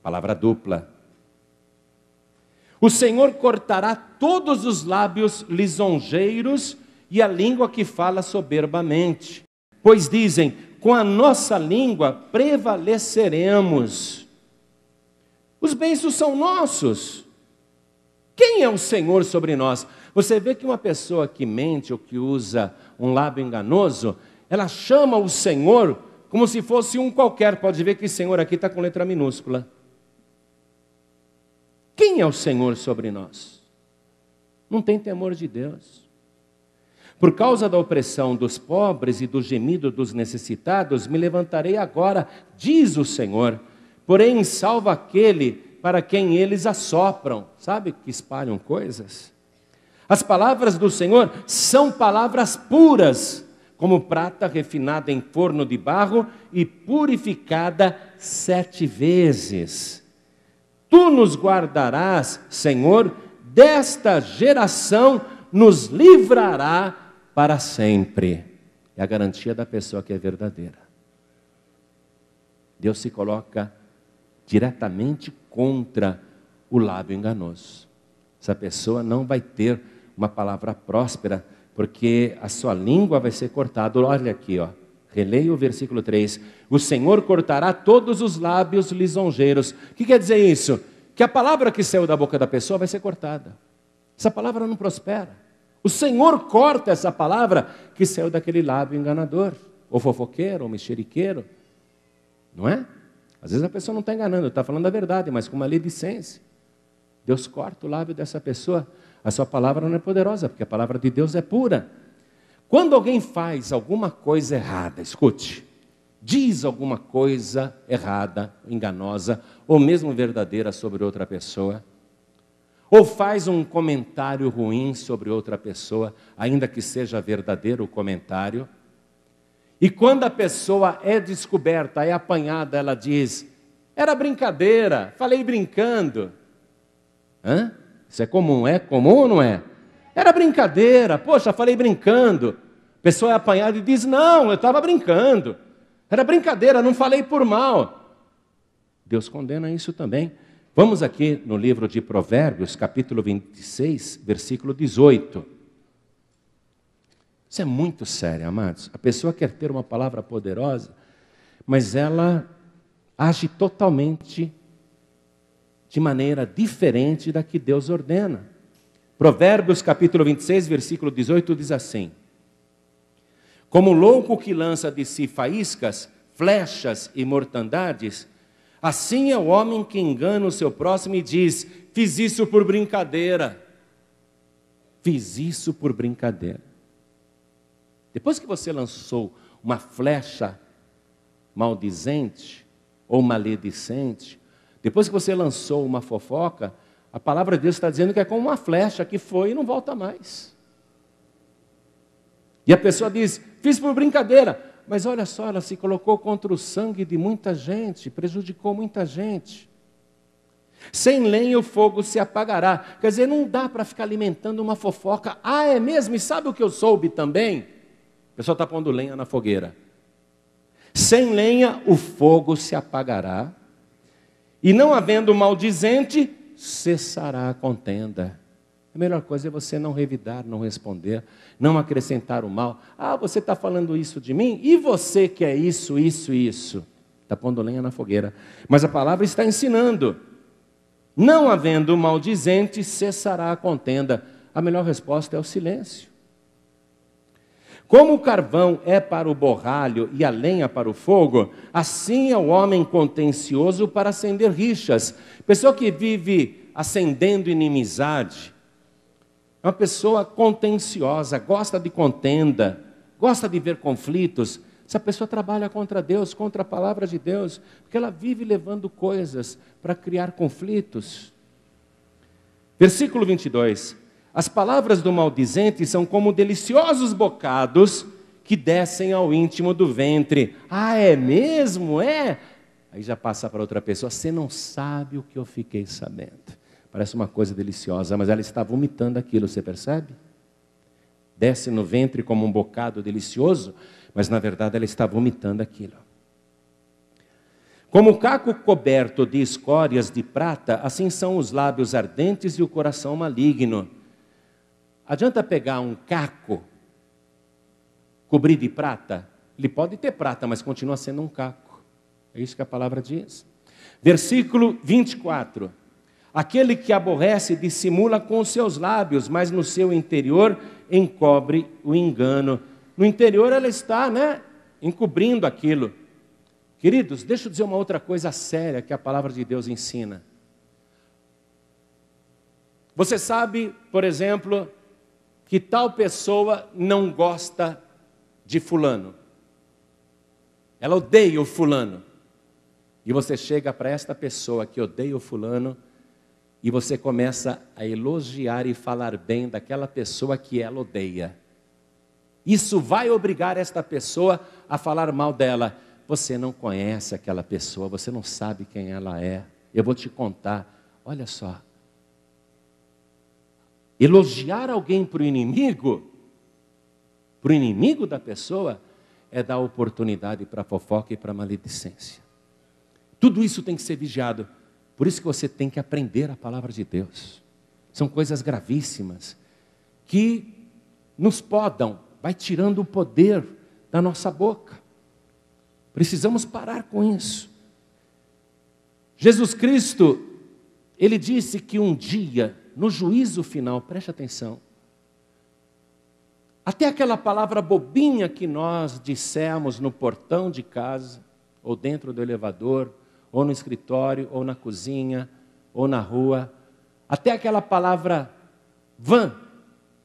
Palavra dupla. O Senhor cortará todos os lábios lisonjeiros e a língua que fala soberbamente. Pois dizem, com a nossa língua prevaleceremos. Os bênçãos são nossos. Quem é o Senhor sobre nós? Você vê que uma pessoa que mente ou que usa um lábio enganoso, ela chama o Senhor como se fosse um qualquer. Pode ver que Senhor aqui está com letra minúscula. Quem é o Senhor sobre nós? Não tem temor de Deus. Por causa da opressão dos pobres e do gemido dos necessitados, me levantarei agora, diz o Senhor, porém salva aquele para quem eles assopram. Sabe que espalham coisas? As palavras do Senhor são palavras puras, como prata refinada em forno de barro e purificada 7 vezes. Tu nos guardarás, Senhor, desta geração nos livrará para sempre. É a garantia da pessoa que é verdadeira. Deus se coloca diretamente contra o lábio enganoso. Essa pessoa não vai ter uma palavra próspera, porque a sua língua vai ser cortada. Olha aqui, ó. Releia o versículo 3. O Senhor cortará todos os lábios lisonjeiros. O que quer dizer isso? Que a palavra que saiu da boca da pessoa vai ser cortada. Essa palavra não prospera. O Senhor corta essa palavra que saiu daquele lábio enganador, ou fofoqueiro, ou mexeriqueiro. Não é? Às vezes a pessoa não está enganando, está falando a verdade, mas com maledicência. Deus corta o lábio dessa pessoa. A sua palavra não é poderosa, porque a palavra de Deus é pura. Quando alguém faz alguma coisa errada, escute, diz alguma coisa errada, enganosa, ou mesmo verdadeira sobre outra pessoa, ou faz um comentário ruim sobre outra pessoa, ainda que seja verdadeiro o comentário, e quando a pessoa é descoberta, é apanhada, ela diz, era brincadeira, falei brincando. Hã? Isso é comum ou não é? Era brincadeira, poxa, falei brincando. A pessoa é apanhada e diz, não, eu estava brincando. Era brincadeira, não falei por mal. Deus condena isso também. Vamos aqui no livro de Provérbios, capítulo 26, versículo 18. Isso é muito sério, amados. A pessoa quer ter uma palavra poderosa, mas ela age totalmente de maneira diferente da que Deus ordena. Provérbios, capítulo 26, versículo 18, diz assim: como louco que lança de si faíscas, flechas e mortandades, assim é o homem que engana o seu próximo e diz, fiz isso por brincadeira. Fiz isso por brincadeira. Depois que você lançou uma flecha maldizente ou maledicente, depois que você lançou uma fofoca, a palavra de Deus está dizendo que é como uma flecha que foi e não volta mais. E a pessoa diz, fiz por brincadeira. Mas olha só, ela se colocou contra o sangue de muita gente, prejudicou muita gente. Sem lenha o fogo se apagará. Quer dizer, não dá para ficar alimentando uma fofoca. Ah, é mesmo? E sabe o que eu soube também? A pessoa está pondo lenha na fogueira. Sem lenha o fogo se apagará. E não havendo maldizente, cessará a contenda. A melhor coisa é você não revidar, não responder, não acrescentar o mal. Ah, você está falando isso de mim? E você que é isso, isso, isso? Está pondo lenha na fogueira. Mas a palavra está ensinando. Não havendo maldizente, cessará a contenda. A melhor resposta é o silêncio. Como o carvão é para o borralho e a lenha para o fogo, assim é o homem contencioso para acender rixas. Pessoa que vive acendendo inimizade, é uma pessoa contenciosa, gosta de contenda, gosta de ver conflitos. Essa pessoa trabalha contra Deus, contra a palavra de Deus, porque ela vive levando coisas para criar conflitos. Versículo 22. As palavras do maldizente são como deliciosos bocados que descem ao íntimo do ventre. Ah, é mesmo? É? Aí já passa para outra pessoa. Você não sabe o que eu fiquei sabendo. Parece uma coisa deliciosa, mas ela está vomitando aquilo, você percebe? Desce no ventre como um bocado delicioso, mas na verdade ela está vomitando aquilo. Como o caco coberto de escórias de prata, assim são os lábios ardentes e o coração maligno. Adianta pegar um caco, cobrir de prata? Ele pode ter prata, mas continua sendo um caco. É isso que a palavra diz. Versículo 24. Aquele que aborrece dissimula com os seus lábios, mas no seu interior encobre o engano. No interior ela está, encobrindo aquilo. Queridos, deixa eu dizer uma outra coisa séria que a palavra de Deus ensina. Você sabe, por exemplo, que tal pessoa não gosta de fulano. Ela odeia o fulano. E você chega para esta pessoa que odeia o fulano e você começa a elogiar e falar bem daquela pessoa que ela odeia. Isso vai obrigar esta pessoa a falar mal dela. Você não conhece aquela pessoa, você não sabe quem ela é. Eu vou te contar, olha só. Elogiar alguém para o inimigo da pessoa, é dar oportunidade para fofoca e para maledicência. Tudo isso tem que ser vigiado. Por isso que você tem que aprender a palavra de Deus. São coisas gravíssimas que nos podam, vai tirando o poder da nossa boca. Precisamos parar com isso. Jesus Cristo, Ele disse que um dia, no juízo final, preste atenção, até aquela palavra bobinha que nós dissemos no portão de casa, ou dentro do elevador, ou no escritório, ou na cozinha, ou na rua, até aquela palavra vã,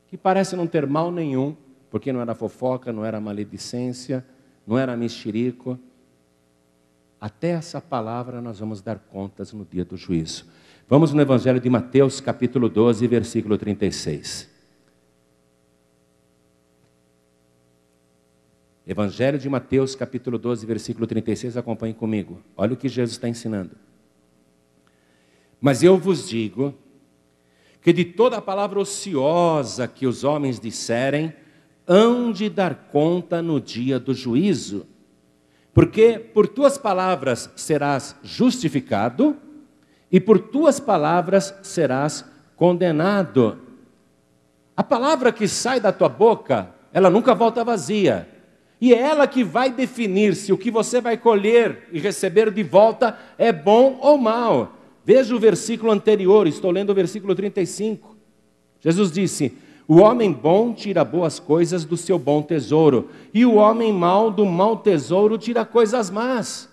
que parece não ter mal nenhum, porque não era fofoca, não era maledicência, não era mexerico. Até essa palavra nós vamos dar contas no dia do juízo. Vamos no Evangelho de Mateus, capítulo 12, versículo 36. Evangelho de Mateus, capítulo 12, versículo 36, acompanhe comigo. Olha o que Jesus está ensinando. Mas eu vos digo que de toda a palavra ociosa que os homens disserem, hão de dar conta no dia do juízo. Porque por tuas palavras serás justificado e por tuas palavras serás condenado. A palavra que sai da tua boca, ela nunca volta vazia. E é ela que vai definir se o que você vai colher e receber de volta é bom ou mal. Veja o versículo anterior, estou lendo o versículo 35. Jesus disse: o homem bom tira boas coisas do seu bom tesouro, e o homem mau do mau tesouro tira coisas más.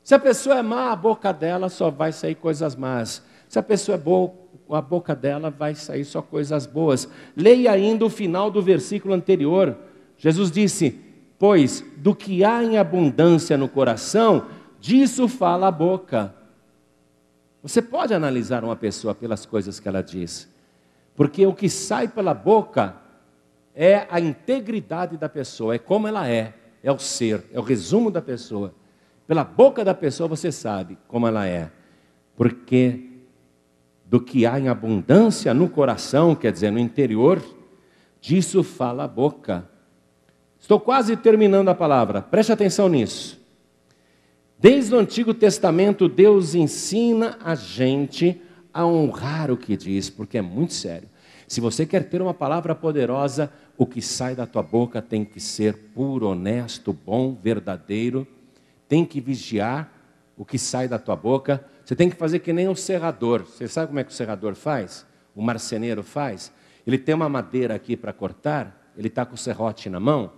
Se a pessoa é má, a boca dela só vai sair coisas más. Se a pessoa é boa, a boca dela vai sair só coisas boas. Leia ainda o final do versículo anterior. Jesus disse: pois do que há em abundância no coração, disso fala a boca. Você pode analisar uma pessoa pelas coisas que ela diz, porque o que sai pela boca é a integridade da pessoa, é como ela é o ser, é o resumo da pessoa. Pela boca da pessoa você sabe como ela é, porque do que há em abundância no coração, quer dizer, no interior, disso fala a boca. Estou quase terminando a palavra, preste atenção nisso. Desde o Antigo Testamento, Deus ensina a gente a honrar o que diz, porque é muito sério. Se você quer ter uma palavra poderosa, o que sai da tua boca tem que ser puro, honesto, bom, verdadeiro. Tem que vigiar o que sai da tua boca. Você tem que fazer que nem o serrador. Você sabe como é que o serrador faz? O marceneiro faz? Ele tem uma madeira aqui para cortar, ele está com o serrote na mão.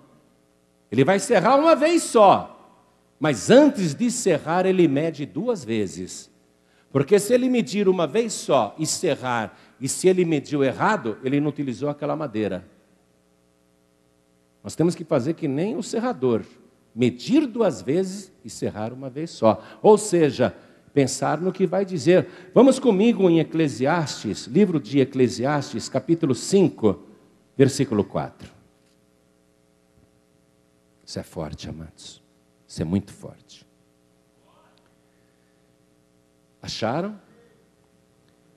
Ele vai cerrar uma vez só, mas antes de cerrar ele mede 2 vezes. Porque se ele medir uma vez só e cerrar, e se ele mediu errado, ele não utilizou aquela madeira. Nós temos que fazer que nem o serrador, medir 2 vezes e cerrar uma vez só. Ou seja, pensar no que vai dizer. Vamos comigo em Eclesiastes, livro de Eclesiastes, capítulo 5, versículo 4. Isso é forte, amados. Isso é muito forte. Acharam?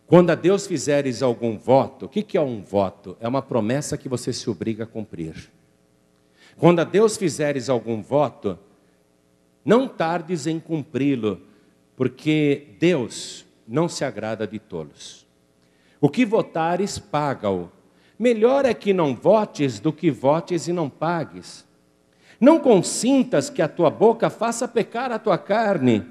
Quando a Deus fizeres algum voto, o que é um voto? É uma promessa que você se obriga a cumprir. Quando a Deus fizeres algum voto, não tardes em cumpri-lo, porque Deus não se agrada de tolos. O que votares, paga-o. Melhor é que não votes do que votes e não pagues. Não consintas que a tua boca faça pecar a tua carne,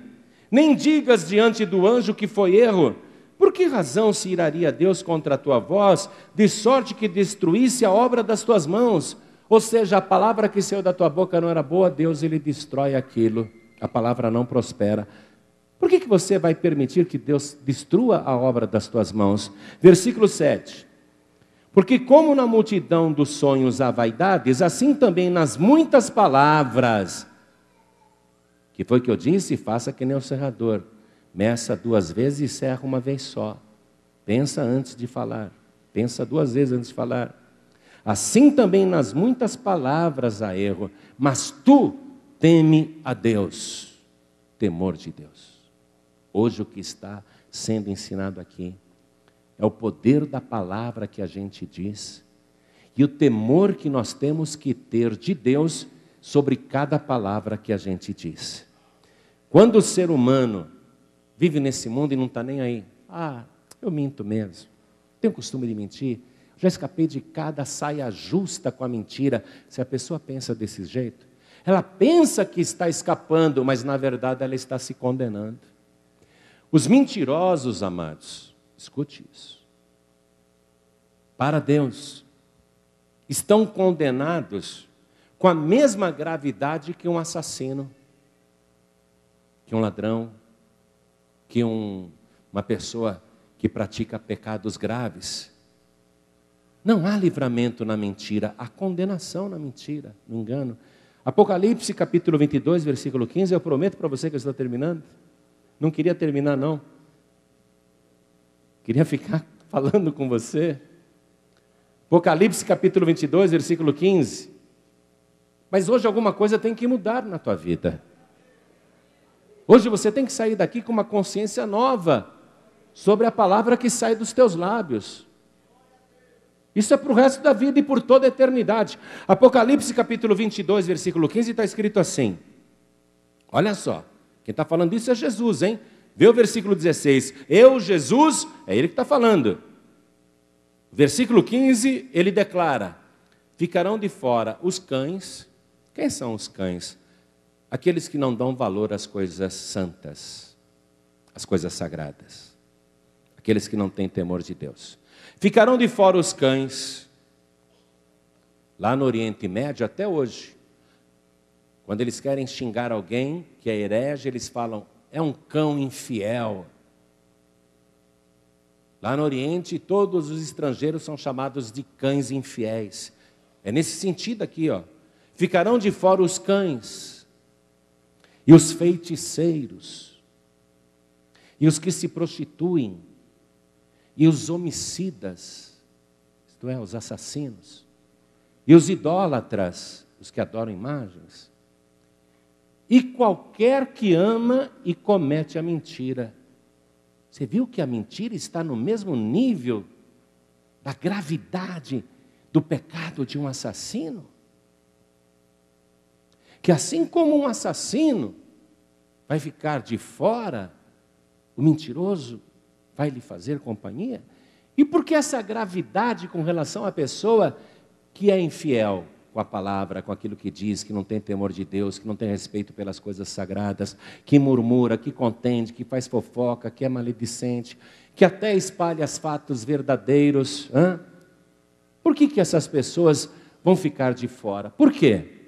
nem digas diante do anjo que foi erro. Por que razão se iraria Deus contra a tua voz, de sorte que destruísse a obra das tuas mãos? Ou seja, a palavra que saiu da tua boca não era boa, Deus ele destrói aquilo, a palavra não prospera. Por que você vai permitir que Deus destrua a obra das tuas mãos? Versículo 7. Porque como na multidão dos sonhos há vaidades, assim também nas muitas palavras, que foi que eu disse, faça que nem o serrador, meça 2 vezes e cerra uma vez só. Pensa antes de falar, pensa 2 vezes antes de falar. Assim também nas muitas palavras há erro, mas tu teme a Deus, temor de Deus. Hoje o que está sendo ensinado aqui é o poder da palavra que a gente diz e o temor que nós temos que ter de Deus sobre cada palavra que a gente diz. Quando o ser humano vive nesse mundo e não está nem aí, eu minto mesmo, tenho costume de mentir, já escapei de cada saia justa com a mentira. Se a pessoa pensa desse jeito, ela pensa que está escapando, mas na verdade ela está se condenando. Os mentirosos, amados, escute isso. Para Deus, estão condenados com a mesma gravidade que um assassino, que um ladrão, que uma pessoa que pratica pecados graves. Não há livramento na mentira, há condenação na mentira, no engano. Apocalipse capítulo 22, versículo 15, eu prometo para você que eu estou terminando. Não queria terminar não. Queria ficar falando com você. Apocalipse capítulo 22, versículo 15. Mas hoje alguma coisa tem que mudar na tua vida. Hoje você tem que sair daqui com uma consciência nova sobre a palavra que sai dos teus lábios. Isso é para o resto da vida e por toda a eternidade. Apocalipse capítulo 22, versículo 15, está escrito assim. Olha só, quem está falando isso é Jesus, hein? Vê o versículo 16. Eu, Jesus, é ele que está falando. Versículo 15, ele declara: ficarão de fora os cães. Quem são os cães? Aqueles que não dão valor às coisas santas, às coisas sagradas. Aqueles que não têm temor de Deus. Ficarão de fora os cães. Lá no Oriente Médio, até hoje, quando eles querem xingar alguém que é herege, eles falam, é um cão infiel. Lá no Oriente, todos os estrangeiros são chamados de cães infiéis. É nesse sentido aqui, ó. Ficarão de fora os cães, e os feiticeiros, e os que se prostituem, e os homicidas, isto é, os assassinos, e os idólatras, os que adoram imagens, e qualquer que ama e comete a mentira. Você viu que a mentira está no mesmo nível da gravidade do pecado de um assassino? Que assim como um assassino vai ficar de fora, o mentiroso vai lhe fazer companhia? E por que essa gravidade com relação à pessoa que é infiel com a palavra, com aquilo que diz, que não tem temor de Deus, que não tem respeito pelas coisas sagradas, que murmura, que contende, que faz fofoca, que é maledicente, que até espalha os fatos verdadeiros? Por que essas pessoas vão ficar de fora? Por quê?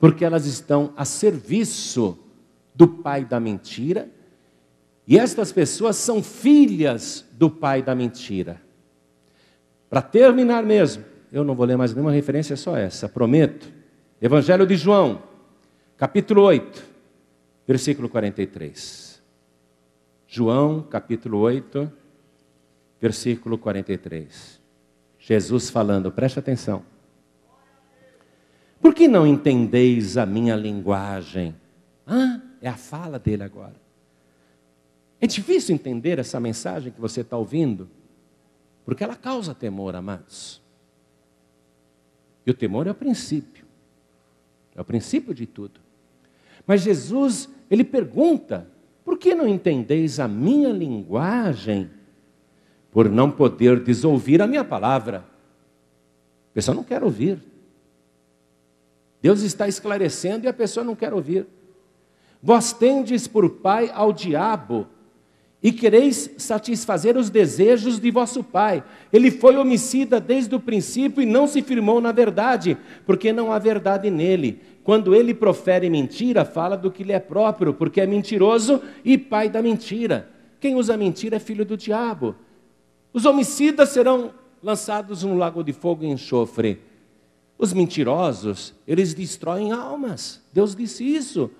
porque elas estão a serviço do pai da mentira, e estas pessoas são filhas do pai da mentira. Para terminar mesmo, eu não vou ler mais nenhuma referência, só essa, prometo. Evangelho de João, capítulo 8, versículo 43. João, capítulo 8, versículo 43. Jesus falando, preste atenção. Por que não entendeis a minha linguagem? É a fala dele agora. É difícil entender essa mensagem que você está ouvindo, porque ela causa temor, amados. E o temor é o princípio de tudo. Mas Jesus, ele pergunta, por que não entendeis a minha linguagem? Por não poderdes ouvir a minha palavra. A pessoa não quer ouvir. Deus está esclarecendo e a pessoa não quer ouvir. Vós tendes por pai ao diabo, e quereis satisfazer os desejos de vosso pai. Ele foi homicida desde o princípio e não se firmou na verdade, porque não há verdade nele. Quando ele profere mentira, fala do que lhe é próprio, porque é mentiroso e pai da mentira. Quem usa mentira é filho do diabo. Os homicidas serão lançados no lago de fogo e enxofre. Os mentirosos, eles destroem almas. Deus disse isso.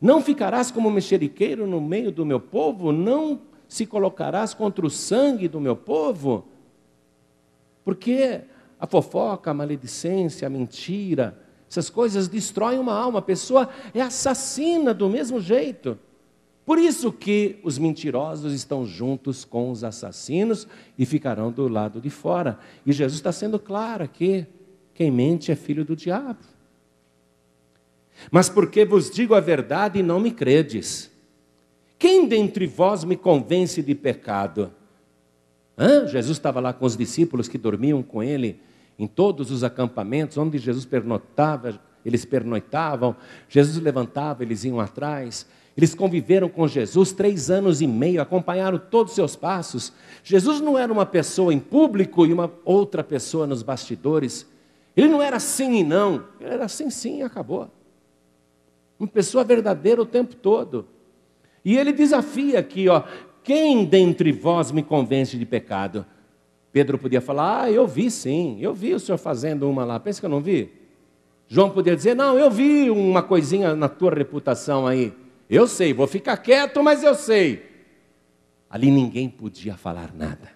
Não ficarás como mexeriqueiro no meio do meu povo? Não se colocarás contra o sangue do meu povo? Porque a fofoca, a maledicência, a mentira, essas coisas destroem uma alma. A pessoa é assassina do mesmo jeito. Por isso que os mentirosos estão juntos com os assassinos e ficarão do lado de fora. E Jesus está sendo claro aqui, quem mente é filho do diabo. Mas porque vos digo a verdade e não me credes. Quem dentre vós me convence de pecado? Jesus estava lá com os discípulos que dormiam com ele em todos os acampamentos, onde Jesus pernoitava, eles pernoitavam, Jesus levantava, eles iam atrás. Eles conviveram com Jesus 3 anos e meio, acompanharam todos os seus passos. Jesus não era uma pessoa em público e uma outra pessoa nos bastidores. Ele não era sim e não, ele era sim, sim e acabou. Uma pessoa verdadeira o tempo todo. E ele desafia aqui, quem dentre vós me convence de pecado? Pedro podia falar, eu vi sim, eu vi o senhor fazendo uma lá, pensa que eu não vi? João podia dizer, não, eu vi uma coisinha na tua reputação aí. Eu sei, vou ficar quieto, mas eu sei. Ali ninguém podia falar nada.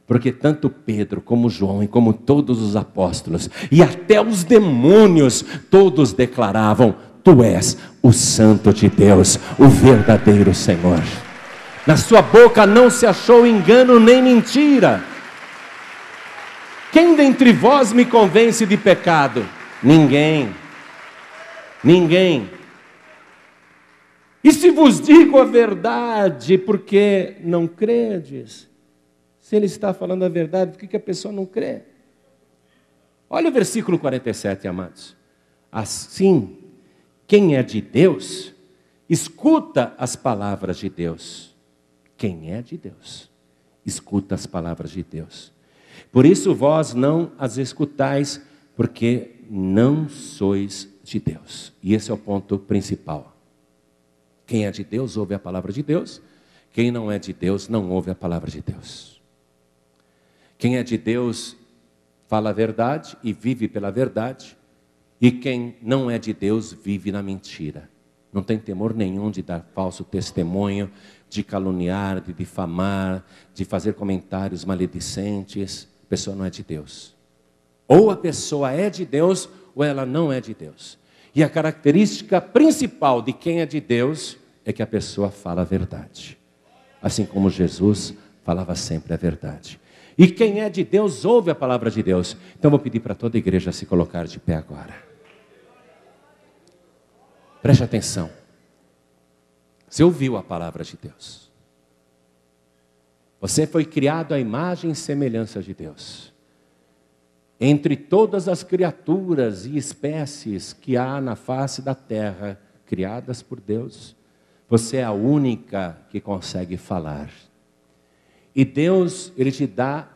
Porque tanto Pedro, como João e como todos os apóstolos, e até os demônios, todos declaravam, tu és o Santo de Deus, o verdadeiro Senhor. Na sua boca não se achou engano nem mentira. Quem dentre vós me convence de pecado? Ninguém. Ninguém. E se vos digo a verdade, por que não credes? Se ele está falando a verdade, por que a pessoa não crê? Olha o versículo 47, amados. Assim, quem é de Deus, escuta as palavras de Deus. Quem é de Deus, escuta as palavras de Deus. Por isso vós não as escutais, porque não sois de Deus. E esse é o ponto principal. Quem é de Deus, ouve a palavra de Deus. Quem não é de Deus, não ouve a palavra de Deus. Quem é de Deus, fala a verdade e vive pela verdade. E quem não é de Deus, vive na mentira. Não tem temor nenhum de dar falso testemunho, de caluniar, de difamar, de fazer comentários maledicentes. A pessoa não é de Deus. Ou a pessoa é de Deus, ou ela não é de Deus. E a característica principal de quem é de Deus é que a pessoa fala a verdade. Assim como Jesus falava sempre a verdade. E quem é de Deus, ouve a palavra de Deus. Então vou pedir para toda a igreja se colocar de pé agora. Preste atenção. Você ouviu a palavra de Deus. Você foi criado à imagem e semelhança de Deus. Entre todas as criaturas e espécies que há na face da terra, criadas por Deus, você é a única que consegue falar. E Deus, Ele te dá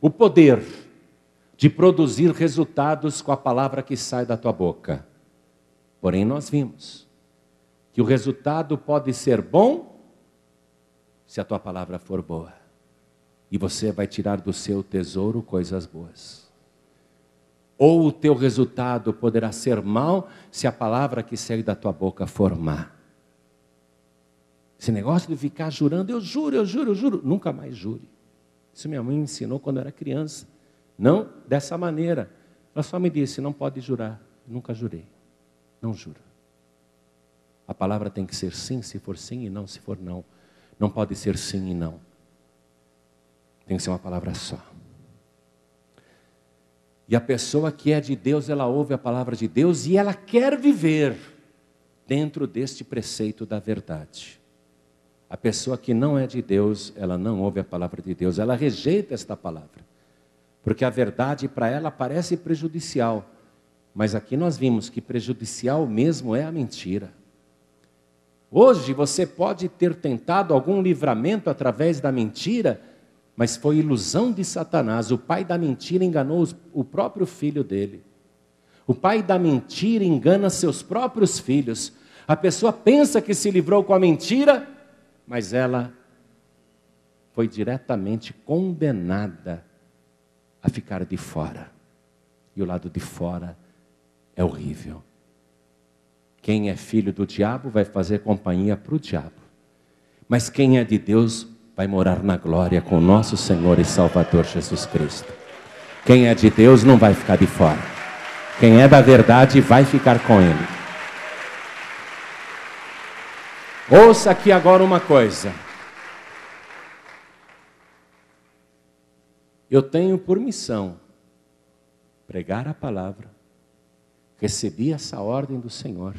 o poder de produzir resultados com a palavra que sai da tua boca. Porém, nós vimos que o resultado pode ser bom se a tua palavra for boa. E você vai tirar do seu tesouro coisas boas. Ou o teu resultado poderá ser mau se a palavra que sair da tua boca for má. Esse negócio de ficar jurando, eu juro, eu juro, eu juro. Nunca mais jure. Isso minha mãe me ensinou quando eu era criança. Não dessa maneira. Ela só me disse, não pode jurar. Nunca jurei. Não juro. A palavra tem que ser sim, se for sim, e não, se for não. Não pode ser sim e não. Tem que ser uma palavra só. E a pessoa que é de Deus, ela ouve a palavra de Deus e ela quer viver dentro deste preceito da verdade. A pessoa que não é de Deus, ela não ouve a palavra de Deus, ela rejeita esta palavra. Porque a verdade para ela parece prejudicial. Mas aqui nós vimos que prejudicial mesmo é a mentira. Hoje você pode ter tentado algum livramento através da mentira, mas foi ilusão de Satanás. O pai da mentira enganou o próprio filho dele. O pai da mentira engana seus próprios filhos. A pessoa pensa que se livrou com a mentira, mas ela foi diretamente condenada a ficar de fora. E o lado de fora é horrível. Quem é filho do diabo vai fazer companhia para o diabo. Mas quem é de Deus vai morar na glória com o nosso Senhor e Salvador Jesus Cristo. Quem é de Deus não vai ficar de fora. Quem é da verdade vai ficar com Ele. Ouça aqui agora uma coisa. Eu tenho por missão pregar a palavra. Recebi essa ordem do Senhor.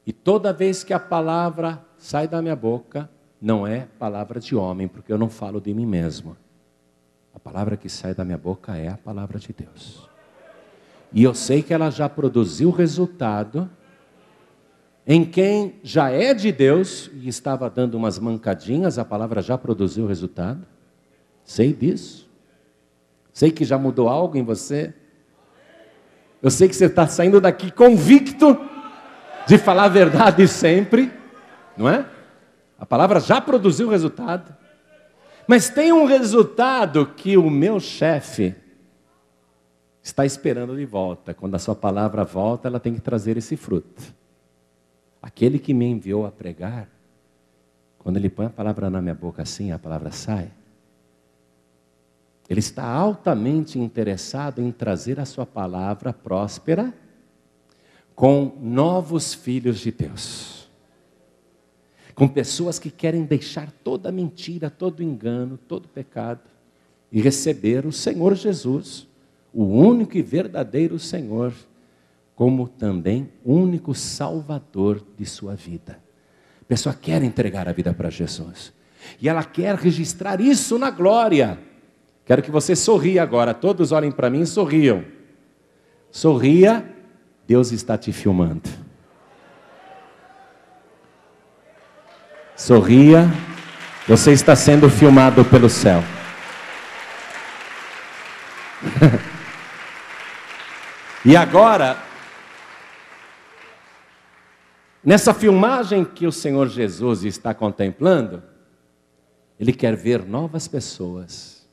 E toda vez que a palavra sai da minha boca, não é palavra de homem, porque eu não falo de mim mesmo. A palavra que sai da minha boca é a palavra de Deus. E eu sei que ela já produziu resultado em quem já é de Deus e estava dando umas mancadinhas, a palavra já produziu resultado. Sei disso. Sei que já mudou algo em você. Eu sei que você está saindo daqui convicto de falar a verdade sempre, não é? A palavra já produziu resultado. Mas tem um resultado que o meu chefe está esperando de volta. Quando a sua palavra volta, ela tem que trazer esse fruto. Aquele que me enviou a pregar, quando ele põe a palavra na minha boca assim, a palavra sai. Ele está altamente interessado em trazer a sua palavra próspera com novos filhos de Deus. Com pessoas que querem deixar toda a mentira, todo o engano, todo o pecado e receber o Senhor Jesus, o único e verdadeiro Senhor, como também único Salvador de sua vida. A pessoa quer entregar a vida para Jesus. E ela quer registrar isso na glória. Quero que você sorria agora. Todos olhem para mim e sorriam. Sorria, Deus está te filmando. Sorria, você está sendo filmado pelo céu. E agora, nessa filmagem que o Senhor Jesus está contemplando, Ele quer ver novas pessoas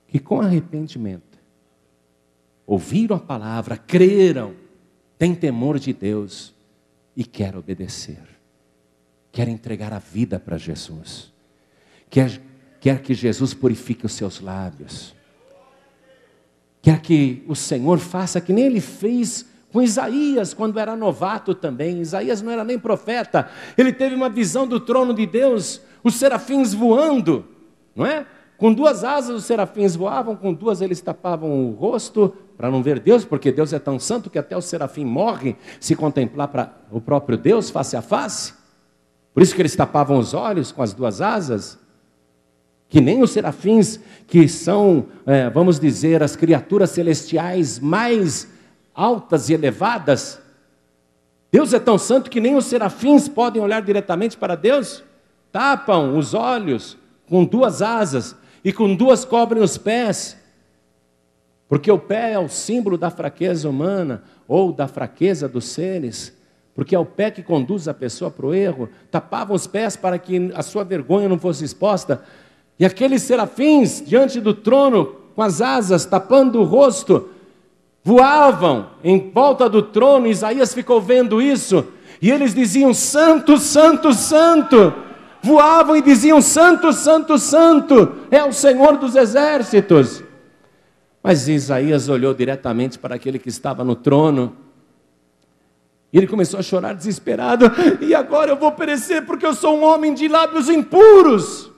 que com arrependimento ouviram a palavra, creram, têm temor de Deus e querem obedecer. Quer entregar a vida para Jesus. Quer que Jesus purifique os seus lábios. Quer que o Senhor faça que nem Ele fez com Isaías, quando era novato também. Isaías não era nem profeta. Ele teve uma visão do trono de Deus, os serafins voando, não é? Com duas asas os serafins voavam, com duas eles tapavam o rosto para não ver Deus, porque Deus é tão santo que até o serafim morre se contemplar para o próprio Deus face a face. Por isso que eles tapavam os olhos com as duas asas, que nem os serafins, que são, vamos dizer, as criaturas celestiais mais altas e elevadas. Deus é tão santo que nem os serafins podem olhar diretamente para Deus. Tapam os olhos com duas asas e com duas cobrem os pés. Porque o pé é o símbolo da fraqueza humana, ou da fraqueza dos seres, porque é o pé que conduz a pessoa para o erro. Tapavam os pés para que a sua vergonha não fosse exposta. E aqueles serafins, diante do trono, com as asas, tapando o rosto, voavam em volta do trono. Isaías ficou vendo isso, e eles diziam: santo, santo, santo. Voavam e diziam: santo, santo, santo, é o Senhor dos exércitos. Mas Isaías olhou diretamente para aquele que estava no trono, e ele começou a chorar desesperado: e agora eu vou perecer, porque eu sou um homem de lábios impuros.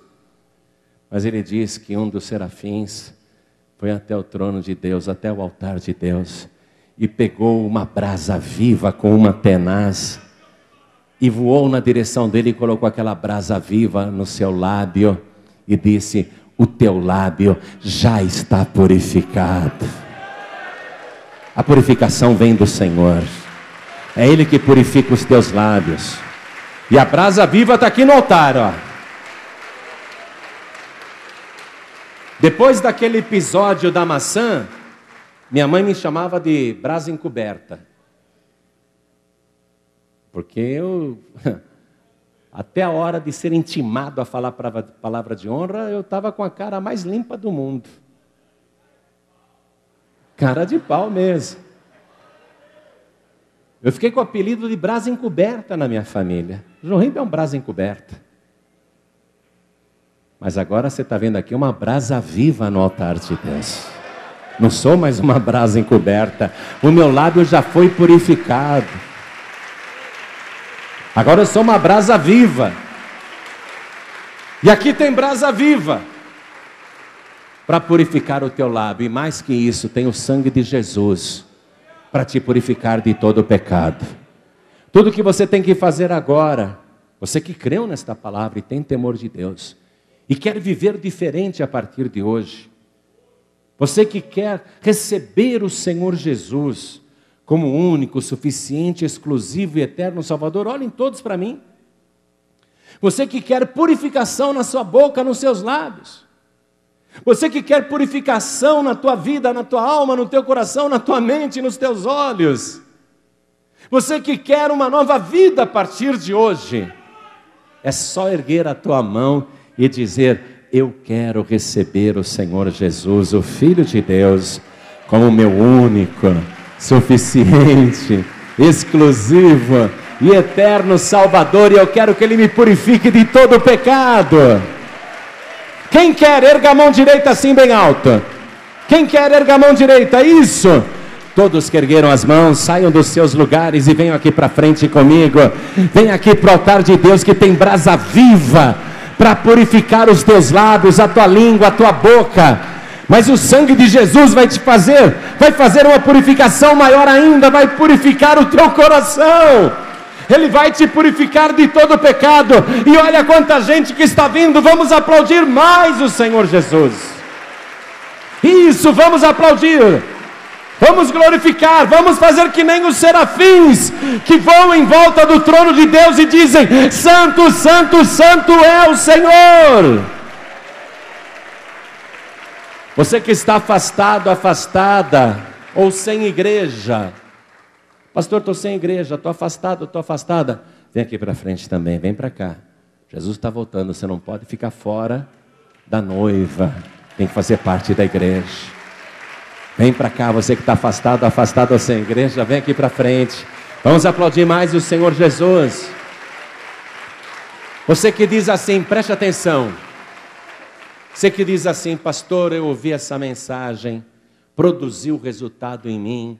Mas ele diz que um dos serafins foi até o trono de Deus, até o altar de Deus, e pegou uma brasa viva com uma tenaz, e voou na direção dele e colocou aquela brasa viva no seu lábio, e disse: o teu lábio já está purificado. A purificação vem do Senhor, é Ele que purifica os teus lábios, e a brasa viva está aqui no altar, ó. Depois daquele episódio da maçã, minha mãe me chamava de brasa encoberta, porque eu, até a hora de ser intimado a falar a palavra de honra, eu estava com a cara mais limpa do mundo. Cara de pau mesmo. Eu fiquei com o apelido de brasa encoberta na minha família. João Ribeiro é um brasa encoberta. Mas agora você está vendo aqui uma brasa viva no altar de Deus. Não sou mais uma brasa encoberta. O meu lábio já foi purificado. Agora eu sou uma brasa viva. E aqui tem brasa viva para purificar o teu lábio. E mais que isso, tem o sangue de Jesus para te purificar de todo o pecado. Tudo que você tem que fazer agora, você que creu nesta palavra e tem temor de Deus, e quer viver diferente a partir de hoje, você que quer receber o Senhor Jesus como único, suficiente, exclusivo e eterno Salvador, olhem todos para mim. Você que quer purificação na sua boca, nos seus lábios. Você que quer purificação na tua vida, na tua alma, no teu coração, na tua mente, nos teus olhos. Você que quer uma nova vida a partir de hoje. É só erguer a tua mão e dizer: eu quero receber o Senhor Jesus, o Filho de Deus, como meu único, suficiente, exclusivo e eterno Salvador, e eu quero que Ele me purifique de todo o pecado. Quem quer, erga a mão direita assim bem alto. Quem quer, erga a mão direita, isso. Todos que ergueram as mãos, saiam dos seus lugares e venham aqui para frente comigo. Venham aqui para o altar de Deus, que tem brasa viva para purificar os teus lábios, a tua língua, a tua boca. Mas o sangue de Jesus vai fazer uma purificação maior ainda, vai purificar o teu coração. Ele vai te purificar de todo o pecado. E olha quanta gente que está vindo. Vamos aplaudir mais o Senhor Jesus. Isso, vamos aplaudir. Vamos glorificar, vamos fazer que nem os serafins que voam em volta do trono de Deus e dizem: santo, santo, santo é o Senhor. Você que está afastado, afastada, ou sem igreja: pastor, estou sem igreja, estou afastado, estou afastada. Vem aqui para frente também, vem para cá. Jesus está voltando, você não pode ficar fora da noiva, tem que fazer parte da igreja. Vem para cá, você que está afastado, afastado ou sem igreja, vem aqui para frente. Vamos aplaudir mais o Senhor Jesus. Você que diz assim, preste atenção. Você que diz assim: pastor, eu ouvi essa mensagem, produziu resultado em mim,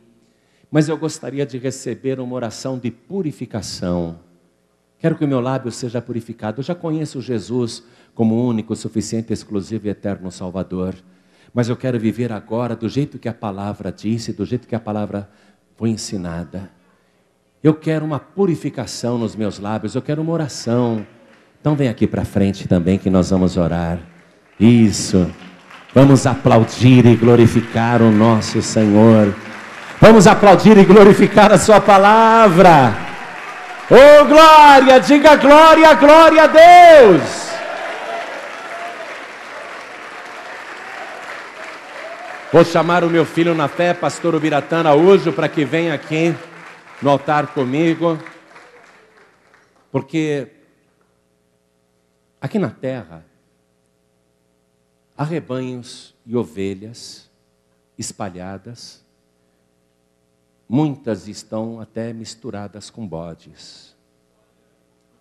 mas eu gostaria de receber uma oração de purificação. Quero que o meu lábio seja purificado. Eu já conheço Jesus como único, suficiente, exclusivo e eterno Salvador. Mas eu quero viver agora do jeito que a palavra disse, do jeito que a palavra foi ensinada. Eu quero uma purificação nos meus lábios, eu quero uma oração. Então vem aqui para frente também que nós vamos orar. Isso. Vamos aplaudir e glorificar o nosso Senhor. Vamos aplaudir e glorificar a sua palavra. Oh glória, diga glória, glória a Deus. Vou chamar o meu filho na fé, pastor Ubiratã Araújo, para que venha aqui no altar comigo. Porque aqui na terra há rebanhos e ovelhas espalhadas. Muitas estão até misturadas com bodes.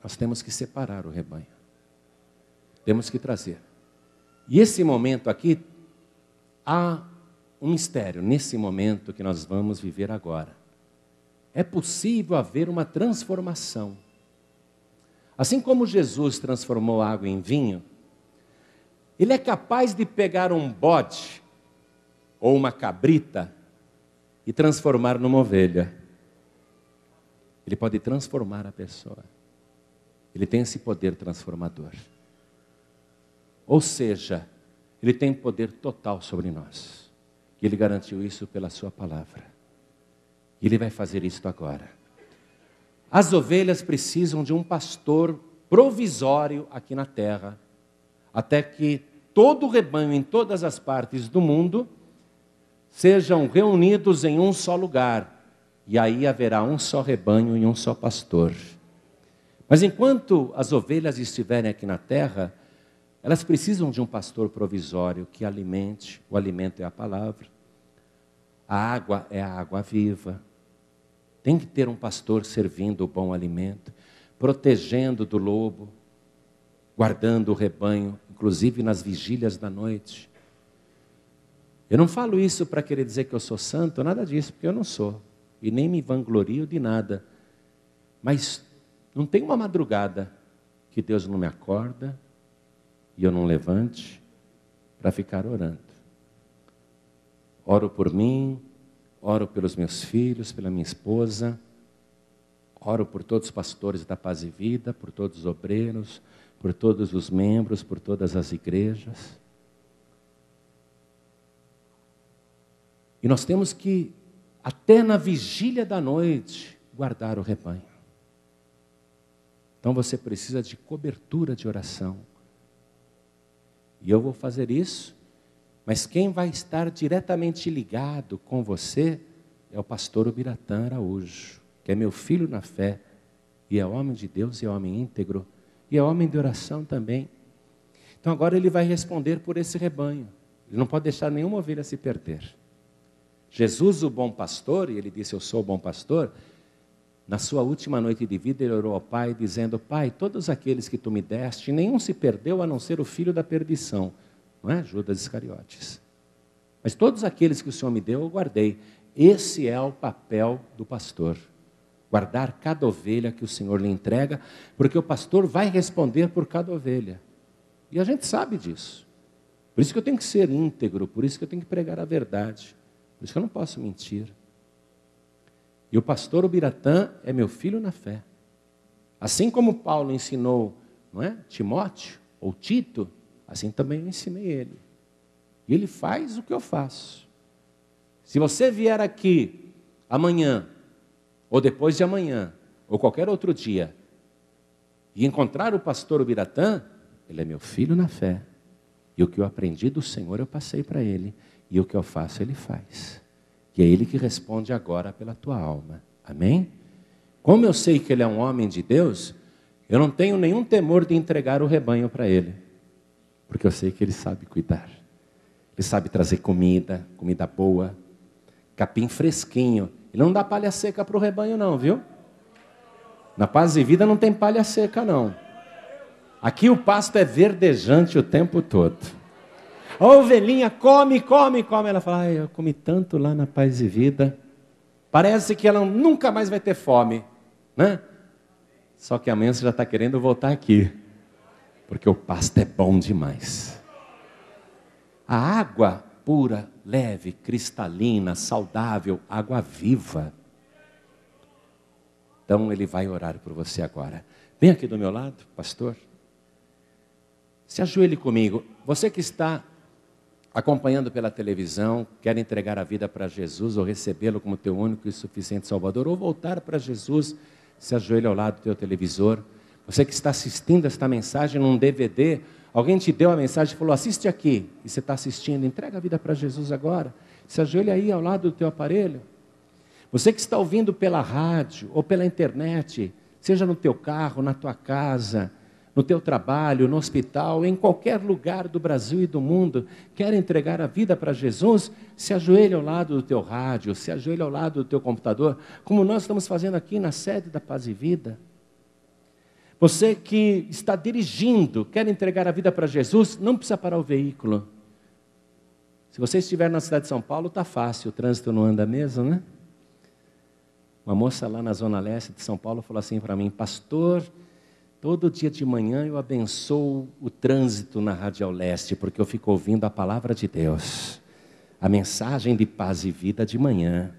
Nós temos que separar o rebanho. Temos que trazer. E esse momento aqui, há um mistério nesse momento que nós vamos viver agora. É possível haver uma transformação. Assim como Jesus transformou a água em vinho, Ele é capaz de pegar um bode ou uma cabrita e transformar numa ovelha. Ele pode transformar a pessoa. Ele tem esse poder transformador. Ou seja, Ele tem poder total sobre nós. E Ele garantiu isso pela sua palavra. E Ele vai fazer isso agora. As ovelhas precisam de um pastor provisório aqui na terra, até que todo o rebanho em todas as partes do mundo sejam reunidos em um só lugar. E aí haverá um só rebanho e um só pastor. Mas enquanto as ovelhas estiverem aqui na terra, elas precisam de um pastor provisório que alimente. O alimento é a palavra. A água é a água viva. Tem que ter um pastor servindo o bom alimento, protegendo do lobo, guardando o rebanho, inclusive nas vigílias da noite. Eu não falo isso para querer dizer que eu sou santo, nada disso, porque eu não sou. E nem me vanglorio de nada. Mas não tem uma madrugada que Deus não me acorda e eu não levante para ficar orando. Oro por mim, oro pelos meus filhos, pela minha esposa, oro por todos os pastores da Paz e Vida, por todos os obreiros, por todos os membros, por todas as igrejas. E nós temos que, até na vigília da noite, guardar o rebanho. Então você precisa de cobertura de oração. E eu vou fazer isso. Mas quem vai estar diretamente ligado com você é o pastor Ubiratã Araújo, que é meu filho na fé, e é homem de Deus, e é homem íntegro, e é homem de oração também. Então agora ele vai responder por esse rebanho. Ele não pode deixar nenhuma ovelha se perder. Jesus, o bom pastor, e ele disse, eu sou o bom pastor, na sua última noite de vida ele orou ao Pai, dizendo, Pai, todos aqueles que tu me deste, nenhum se perdeu a não ser o filho da perdição. Não é Judas Iscariotes. Mas todos aqueles que o Senhor me deu, eu guardei. Esse é o papel do pastor. Guardar cada ovelha que o Senhor lhe entrega, porque o pastor vai responder por cada ovelha. E a gente sabe disso. Por isso que eu tenho que ser íntegro, por isso que eu tenho que pregar a verdade. Por isso que eu não posso mentir. E o pastor Ubiratã é meu filho na fé. Assim como Paulo ensinou, não é? Timóteo ou Tito, assim também eu ensinei ele. E ele faz o que eu faço. Se você vier aqui amanhã, ou depois de amanhã, ou qualquer outro dia, e encontrar o pastor Ubiratã, ele é meu filho na fé. E o que eu aprendi do Senhor eu passei para ele. E o que eu faço ele faz. E é ele que responde agora pela tua alma. Amém? Como eu sei que ele é um homem de Deus, eu não tenho nenhum temor de entregar o rebanho para ele. Porque eu sei que ele sabe cuidar. Ele sabe trazer comida, comida boa, capim fresquinho. Ele não dá palha seca para o rebanho não, viu? Na Paz e Vida não tem palha seca não. Aqui o pasto é verdejante o tempo todo. A ovelhinha come, come, come. Ela fala, eu comi tanto lá na Paz e Vida. Parece que ela nunca mais vai ter fome, né? Só que amanhã você já está querendo voltar aqui. Porque o pasto é bom demais. A água pura, leve, cristalina, saudável, água viva. Então ele vai orar por você agora. Vem aqui do meu lado, pastor. Se ajoelhe comigo. Você que está acompanhando pela televisão, quer entregar a vida para Jesus ou recebê-lo como teu único e suficiente Salvador, ou voltar para Jesus, se ajoelhe ao lado do teu televisor. Você que está assistindo esta mensagem num DVD, Alguém te deu a mensagem e falou, assiste aqui. E você está assistindo, entrega a vida para Jesus agora. Se ajoelha aí ao lado do teu aparelho. Você que está ouvindo pela rádio ou pela internet, seja no teu carro, na tua casa, no teu trabalho, no hospital, em qualquer lugar do Brasil e do mundo, quer entregar a vida para Jesus, se ajoelha ao lado do teu rádio, se ajoelha ao lado do teu computador, como nós estamos fazendo aqui na sede da Paz e Vida. Você que está dirigindo, quer entregar a vida para Jesus, não precisa parar o veículo. Se você estiver na cidade de São Paulo, está fácil, o trânsito não anda mesmo, né? Uma moça lá na Zona Leste de São Paulo falou assim para mim, pastor, todo dia de manhã eu abençoo o trânsito na Radial Leste, porque eu fico ouvindo a palavra de Deus, a mensagem de paz e vida de manhã.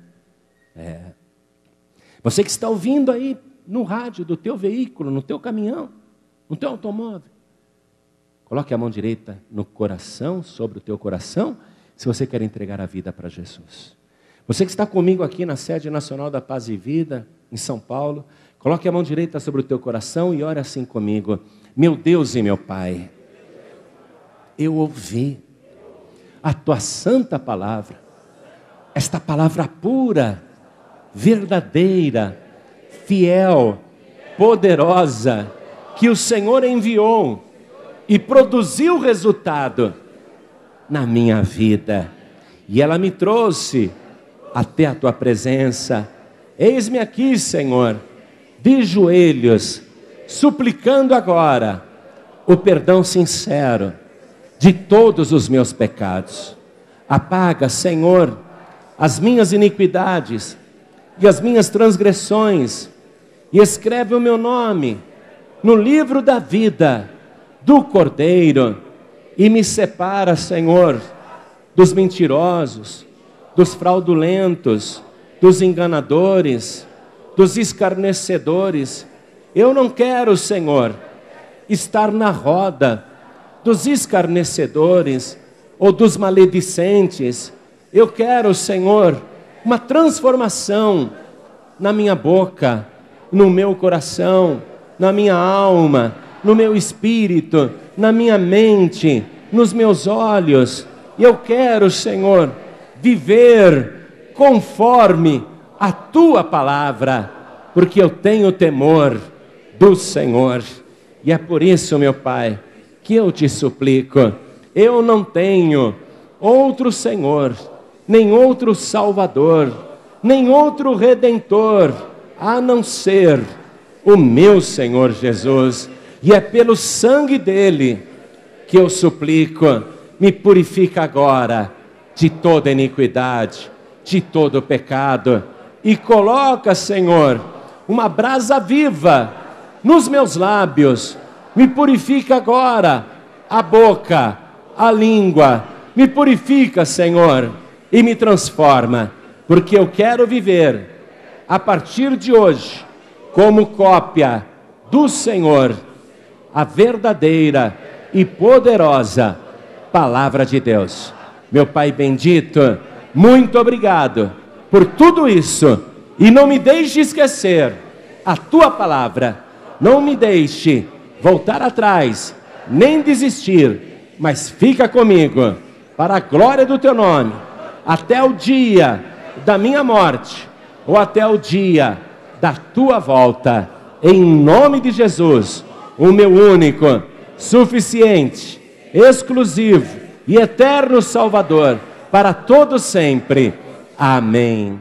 Você que está ouvindo aí no rádio do teu veículo, no teu caminhão, no teu automóvel, coloque a mão direita no coração, sobre o teu coração, se você quer entregar a vida para Jesus. Você que está comigo aqui na sede nacional da Paz e Vida, em São Paulo, coloque a mão direita sobre o teu coração e ore assim comigo. Meu Deus e meu Pai, eu ouvi a tua santa palavra, esta palavra pura, verdadeira, fiel, poderosa, que o Senhor enviou e produziu resultado na minha vida. E ela me trouxe até a tua presença. Eis-me aqui, Senhor, de joelhos, suplicando agora o perdão sincero de todos os meus pecados. Apaga, Senhor, as minhas iniquidades e as minhas transgressões, e escreve o meu nome no livro da vida do Cordeiro, e me separa, Senhor, dos mentirosos, dos fraudulentos, dos enganadores, dos escarnecedores. Eu não quero, Senhor, estar na roda dos escarnecedores ou dos maledicentes. Eu quero, Senhor, uma transformação na minha boca, no meu coração, na minha alma, no meu espírito, na minha mente, nos meus olhos. E eu quero, Senhor, viver conforme a tua palavra, porque eu tenho temor do Senhor. E é por isso, meu Pai, que eu te suplico, eu não tenho outro Senhor, nem outro Salvador, nem outro Redentor, a não ser o meu Senhor Jesus. E é pelo sangue dele que eu suplico, me purifica agora de toda iniquidade, de todo pecado, e coloca, Senhor, uma brasa viva nos meus lábios. Me purifica agora a boca, a língua, me purifica, Senhor, e me transforma, porque eu quero viver a partir de hoje como cópia do Senhor, a verdadeira e poderosa palavra de Deus. Meu Pai bendito, muito obrigado por tudo isso, e não me deixe esquecer a tua palavra, não me deixe voltar atrás, nem desistir, mas fica comigo, para a glória do teu nome, até o dia da minha morte, ou até o dia da tua volta, em nome de Jesus, o meu único, suficiente, exclusivo e eterno Salvador, para todo sempre. Amém.